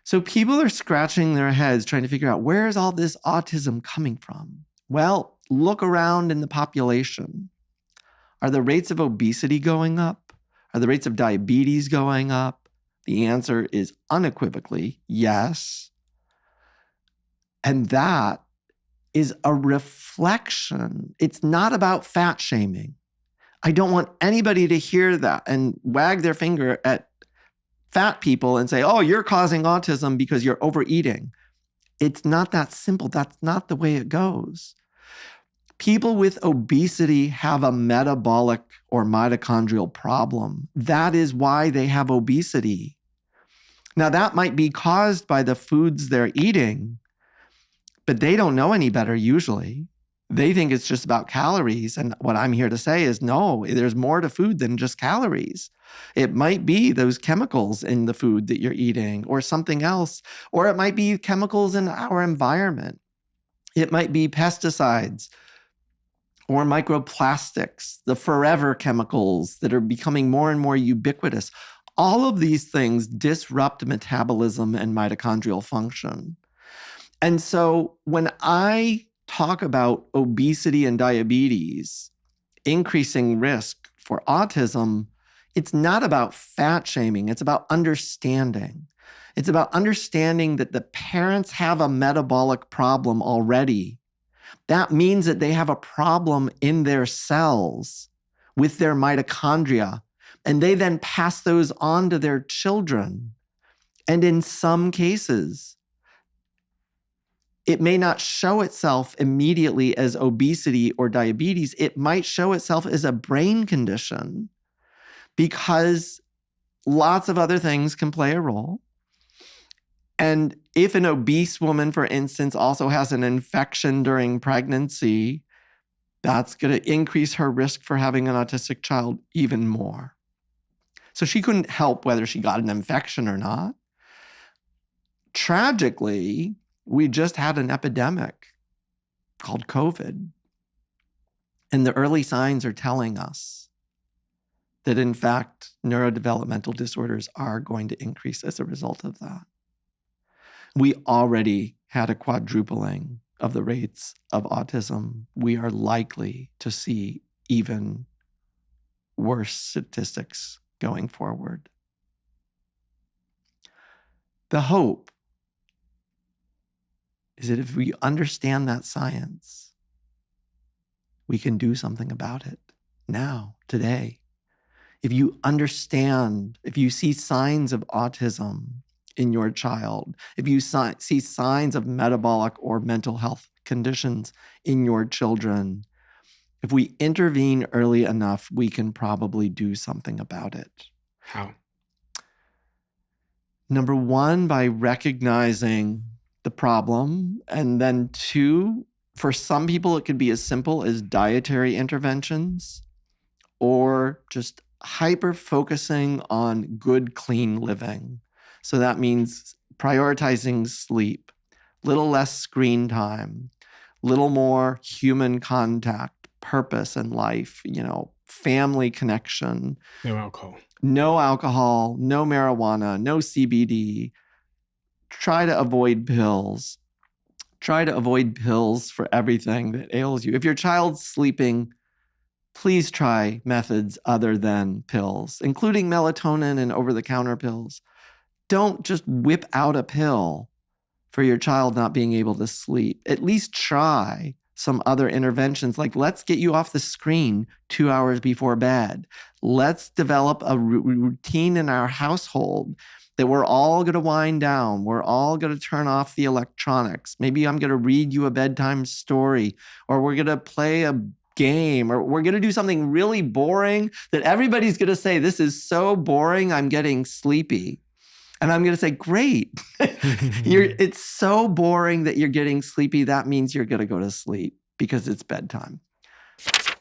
So people are scratching their heads trying to figure out, where is all this autism coming from? Well, look around in the population. Are the rates of obesity going up? Are the rates of diabetes going up? The answer is unequivocally yes. And that is a reflection. It's not about fat shaming. I don't want anybody to hear that and wag their finger at fat people and say, oh, you're causing autism because you're overeating. It's not that simple. That's not the way it goes. People with obesity have a metabolic or mitochondrial problem. That is why they have obesity. Now, that might be caused by the foods they're eating, but they don't know any better usually. They think it's just about calories. And what I'm here to say is, no, there's more to food than just calories. It might be those chemicals in the food that you're eating or something else, or it might be chemicals in our environment. It might be pesticides or microplastics, the forever chemicals that are becoming more and more ubiquitous. All of these things disrupt metabolism and mitochondrial function. And so when I talk about obesity and diabetes increasing risk for autism, it's not about fat shaming. It's about understanding. It's about understanding that the parents have a metabolic problem already. That means that they have a problem in their cells with their mitochondria, and they then pass those on to their children. And in some cases, it may not show itself immediately as obesity or diabetes. It might show itself as a brain condition because lots of other things can play a role. And if an obese woman, for instance, also has an infection during pregnancy, that's going to increase her risk for having an autistic child even more. So she couldn't help whether she got an infection or not. Tragically, we just had an epidemic called COVID. And the early signs are telling us that, in fact, neurodevelopmental disorders are going to increase as a result of that. We already had a quadrupling of the rates of autism. We are likely to see even worse statistics going forward. The hope is that if we understand that science, we can do something about it now, today. If you understand, if you see signs of autism in your child, if you see signs of metabolic or mental health conditions in your children, If we intervene early enough, we can probably do something about it. How? Number one, by recognizing the problem. And then two, for some people, it could be as simple as dietary interventions or just hyper focusing on good, clean living. So that means prioritizing sleep, little less screen time, little more human contact, purpose in life, family connection. No alcohol. No alcohol, no marijuana, no CBD. Try to avoid pills. Try to avoid pills for everything that ails you. If your child's sleeping, please try methods other than pills, including melatonin and over-the-counter pills. Don't just whip out a pill for your child not being able to sleep. At least try some other interventions, like let's get you off the screen 2 hours before bed. Let's develop a routine in our household that we're all going to wind down. We're all going to turn off the electronics. Maybe I'm going to read you a bedtime story, or we're going to play a game, or we're going to do something really boring that everybody's going to say, this is so boring, I'm getting sleepy. And I'm going to say, great. It's so boring that you're getting sleepy. That means you're going to go to sleep because it's bedtime. I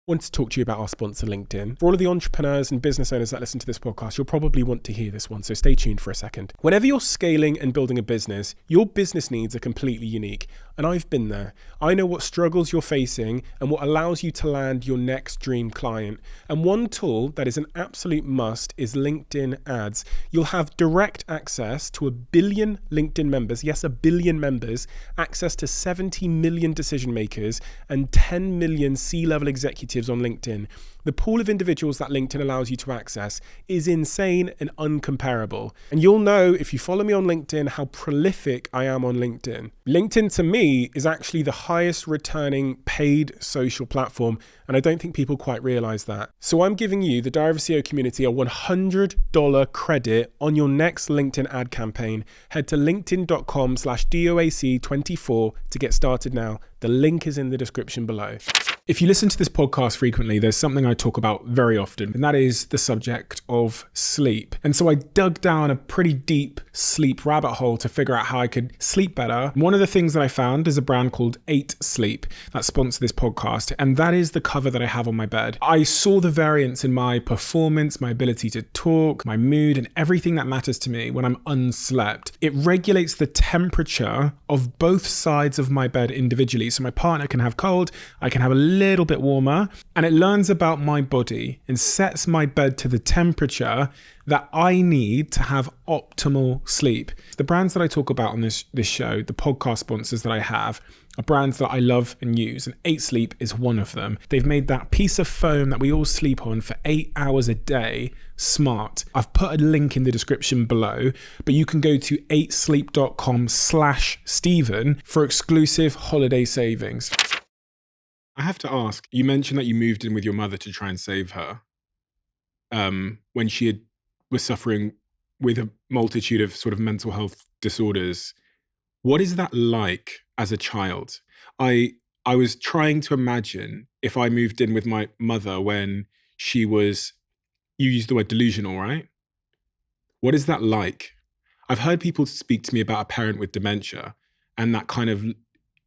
want to talk to you about our sponsor, LinkedIn. For all of the entrepreneurs and business owners that listen to this podcast, you'll probably want to hear this one, so stay tuned for a second. Whenever you're scaling and building a business, your business needs are completely unique. And I've been there. I know what struggles you're facing and what allows you to land your next dream client. And one tool that is an absolute must is LinkedIn ads. You'll have direct access to 1 billion LinkedIn members, yes, 1 billion members, access to 70 million decision makers and 10 million C-level executives on LinkedIn. The pool of individuals that LinkedIn allows you to access is insane and uncomparable. And you'll know if you follow me on LinkedIn how prolific I am on LinkedIn. LinkedIn to me is actually the highest returning paid social platform, and I don't think people quite realize that. So I'm giving you, the Diary of a CEO community, a $100 credit on your next LinkedIn ad campaign. Head to linkedin.com/DOAC24 to get started now. The link is in the description below. If you listen to this podcast frequently, there's something I talk about very often, and that is the subject of sleep. And so I dug down a pretty deep sleep rabbit hole to figure out how I could sleep better. One of the things that I found is a brand called 8 Sleep that sponsors this podcast, and that is the cover that I have on my bed. I saw the variance in my performance, my ability to talk, my mood, and everything that matters to me when I'm unslept. It regulates the temperature of both sides of my bed individually. So my partner can have cold, I can have a little bit warmer, and it learns about my body and sets my bed to the temperature that I need to have optimal sleep. The brands that I talk about on this show, the podcast sponsors that I have, are brands that I love and use, and 8 Sleep is one of them. They've made that piece of foam that we all sleep on for 8 hours a day smart. I've put a link in the description below, but you can go to 8sleep.com/Stephen for exclusive holiday savings. I have to ask, you mentioned that you moved in with your mother to try and save her when she was suffering with a multitude of sort of mental health disorders. What is that like as a child? I was trying to imagine if I moved in with my mother when she was, you used the word delusional, right? What is that like? I've heard people speak to me about a parent with dementia and that kind of,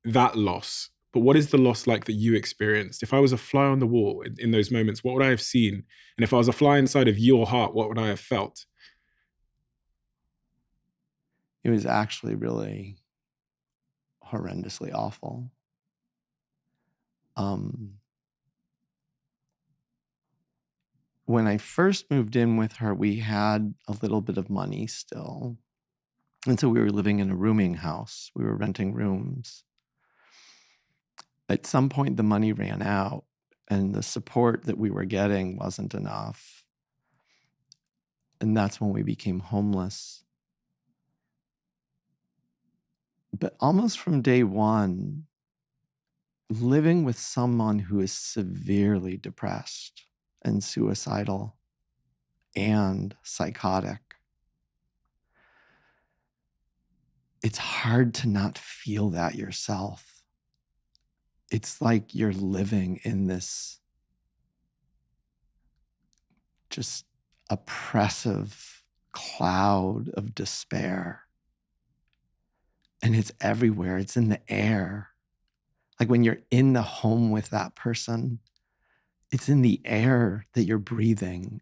that loss. But what is the loss like that you experienced? If I was a fly on the wall in those moments, what would I have seen? And if I was a fly inside of your heart, what would I have felt? It was actually really horrendously awful. When I first moved in with her, we had a little bit of money still. And so we were living in a rooming house. We were renting rooms. At some point, the money ran out and the support that we were getting wasn't enough. And that's when we became homeless. But almost from day one, living with someone who is severely depressed and suicidal and psychotic, it's hard to not feel that yourself. it's like you're living in this just oppressive cloud of despair. And it's everywhere. It's in the air. Like when you're in the home with that person, it's in the air that you're breathing.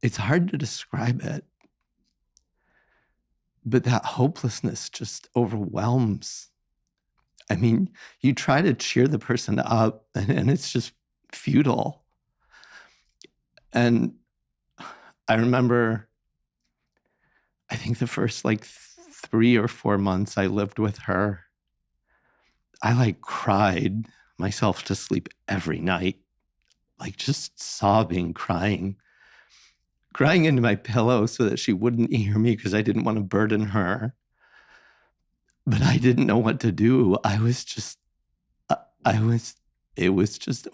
It's hard to describe it. But that hopelessness just overwhelms. I mean, you try to cheer the person up and it's just futile. And I remember, I think the first like 3 or 4 months I lived with her, I like cried myself to sleep every night, like just sobbing, crying into my pillow so that she wouldn't hear me because I didn't want to burden her. But I didn't know what to do. It was just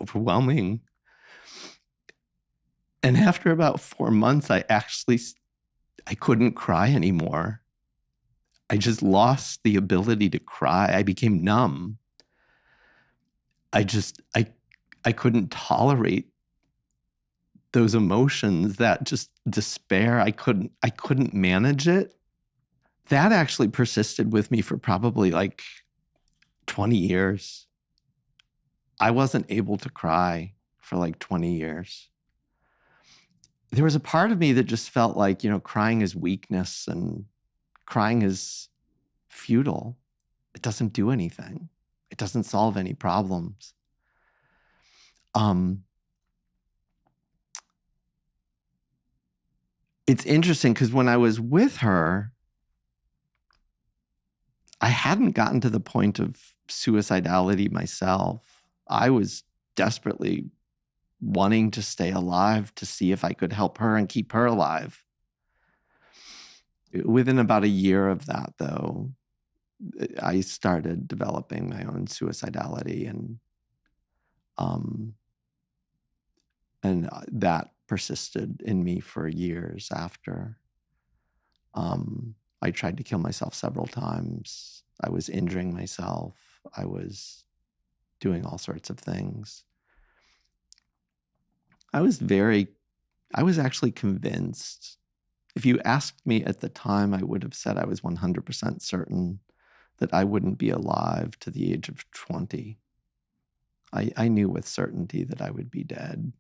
overwhelming. And after about 4 months, I couldn't cry anymore. I just lost the ability to cry. I became numb. I couldn't tolerate those emotions, that just despair. I couldn't manage it. That actually persisted with me for probably like 20 years. I wasn't able to cry for like 20 years. There was a part of me that just felt like, crying is weakness and crying is futile. It doesn't do anything. It doesn't solve any problems. It's interesting because when I was with her, I hadn't gotten to the point of suicidality myself. I was desperately wanting to stay alive to see if I could help her and keep her alive. Within about a year of that, though, I started developing my own suicidality, and that persisted in me for years after. I tried to kill myself several times. I was injuring myself. I was doing all sorts of things. I was actually convinced. If you asked me at the time, I would have said I was 100% certain that I wouldn't be alive to the age of 20. I knew with certainty that I would be dead.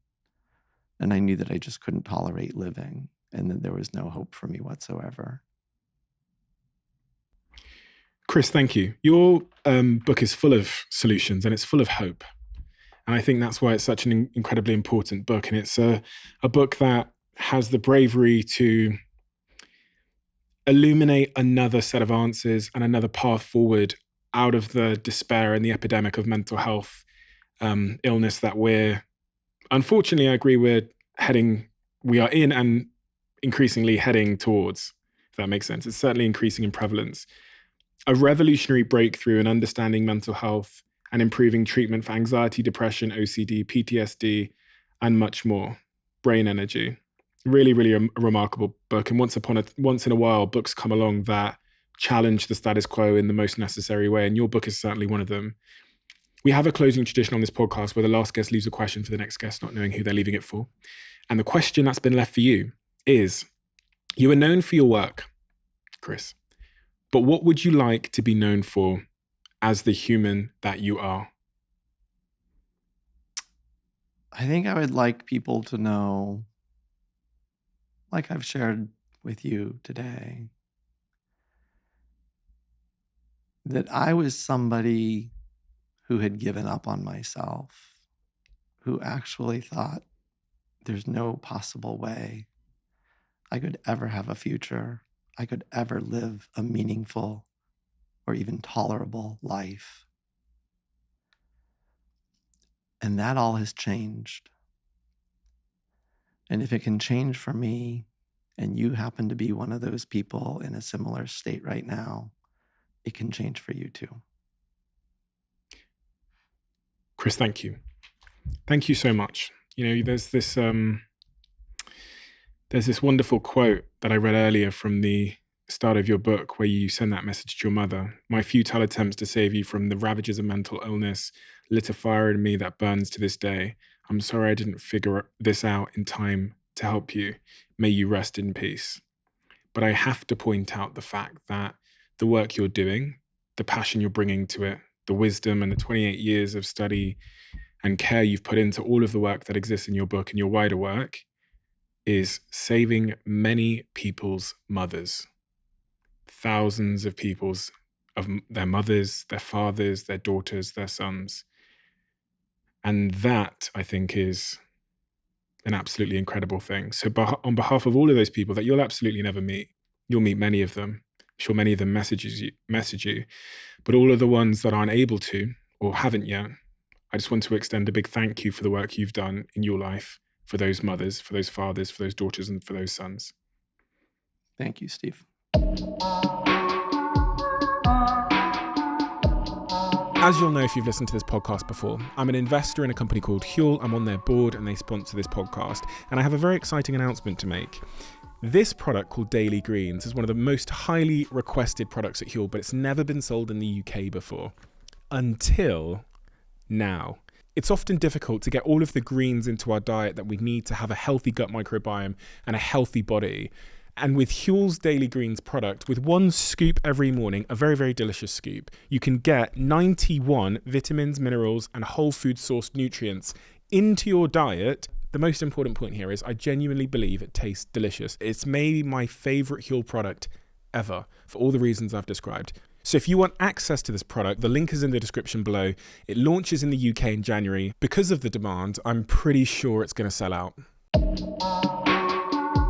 And I knew that I just couldn't tolerate living and that there was no hope for me whatsoever. Chris, thank you. Your book is full of solutions and it's full of hope. And I think that's why it's such an incredibly important book. And it's a book that has the bravery to illuminate another set of answers and another path forward out of the despair and the epidemic of mental health illness that unfortunately, I agree, we are in and increasingly heading towards, if that makes sense. It's certainly increasing in prevalence. A revolutionary breakthrough in understanding mental health and improving treatment for anxiety, depression, OCD, PTSD, and much more. Brain Energy. Really, really a remarkable book. And once in a while, books come along that challenge the status quo in the most necessary way. And your book is certainly one of them. We have a closing tradition on this podcast where the last guest leaves a question for the next guest, not knowing who they're leaving it for. And the question that's been left for you is, you are known for your work, Chris, but what would you like to be known for as the human that you are? I think I would like people to know, like I've shared with you today, that I was somebody who had given up on myself, who actually thought there's no possible way I could ever have a future, I could ever live a meaningful or even tolerable life. And that all has changed. And if it can change for me, and you happen to be one of those people in a similar state right now, it can change for you too. Chris, thank you. Thank you so much. There's this wonderful quote that I read earlier from the start of your book where you send that message to your mother. My futile attempts to save you from the ravages of mental illness lit a fire in me that burns to this day. I'm sorry I didn't figure this out in time to help you. May you rest in peace. But I have to point out the fact that the work you're doing, the passion you're bringing to it, the wisdom and the 28 years of study and care you've put into all of the work that exists in your book and your wider work is saving many people's mothers. Thousands of people's, of their mothers, their fathers, their daughters, their sons. And that, I think, is an absolutely incredible thing. So on behalf of all of those people that you'll absolutely never meet, you'll meet many of them. I'm sure many of them message you, but all of the ones that aren't able to or haven't yet, I just want to extend a big thank you for the work you've done in your life for those mothers, for those fathers, for those daughters, and for those sons. Thank you, Steve. As you'll know if you've listened to this podcast before, I'm an investor in a company called Huel. I'm on their board and they sponsor this podcast. And I have a very exciting announcement to make. This product called Daily Greens is one of the most highly requested products at Huel, but it's never been sold in the UK before. Until now. It's often difficult to get all of the greens into our diet that we need to have a healthy gut microbiome and a healthy body. And with Huel's Daily Greens product, with one scoop every morning, a very, very delicious scoop, you can get 91 vitamins, minerals, and whole food sourced nutrients into your diet. The most important point here is I genuinely believe it tastes delicious. It's maybe my favorite Huel product ever for all the reasons I've described. So if you want access to this product, the link is in the description below. It launches in the UK in January. Because of the demand, I'm pretty sure it's going to sell out.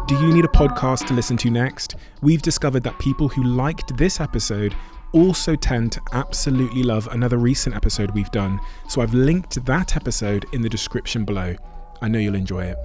Do you need a podcast to listen to next? We've discovered that people who liked this episode also tend to absolutely love another recent episode we've done. So I've linked that episode in the description below. I know you'll enjoy it.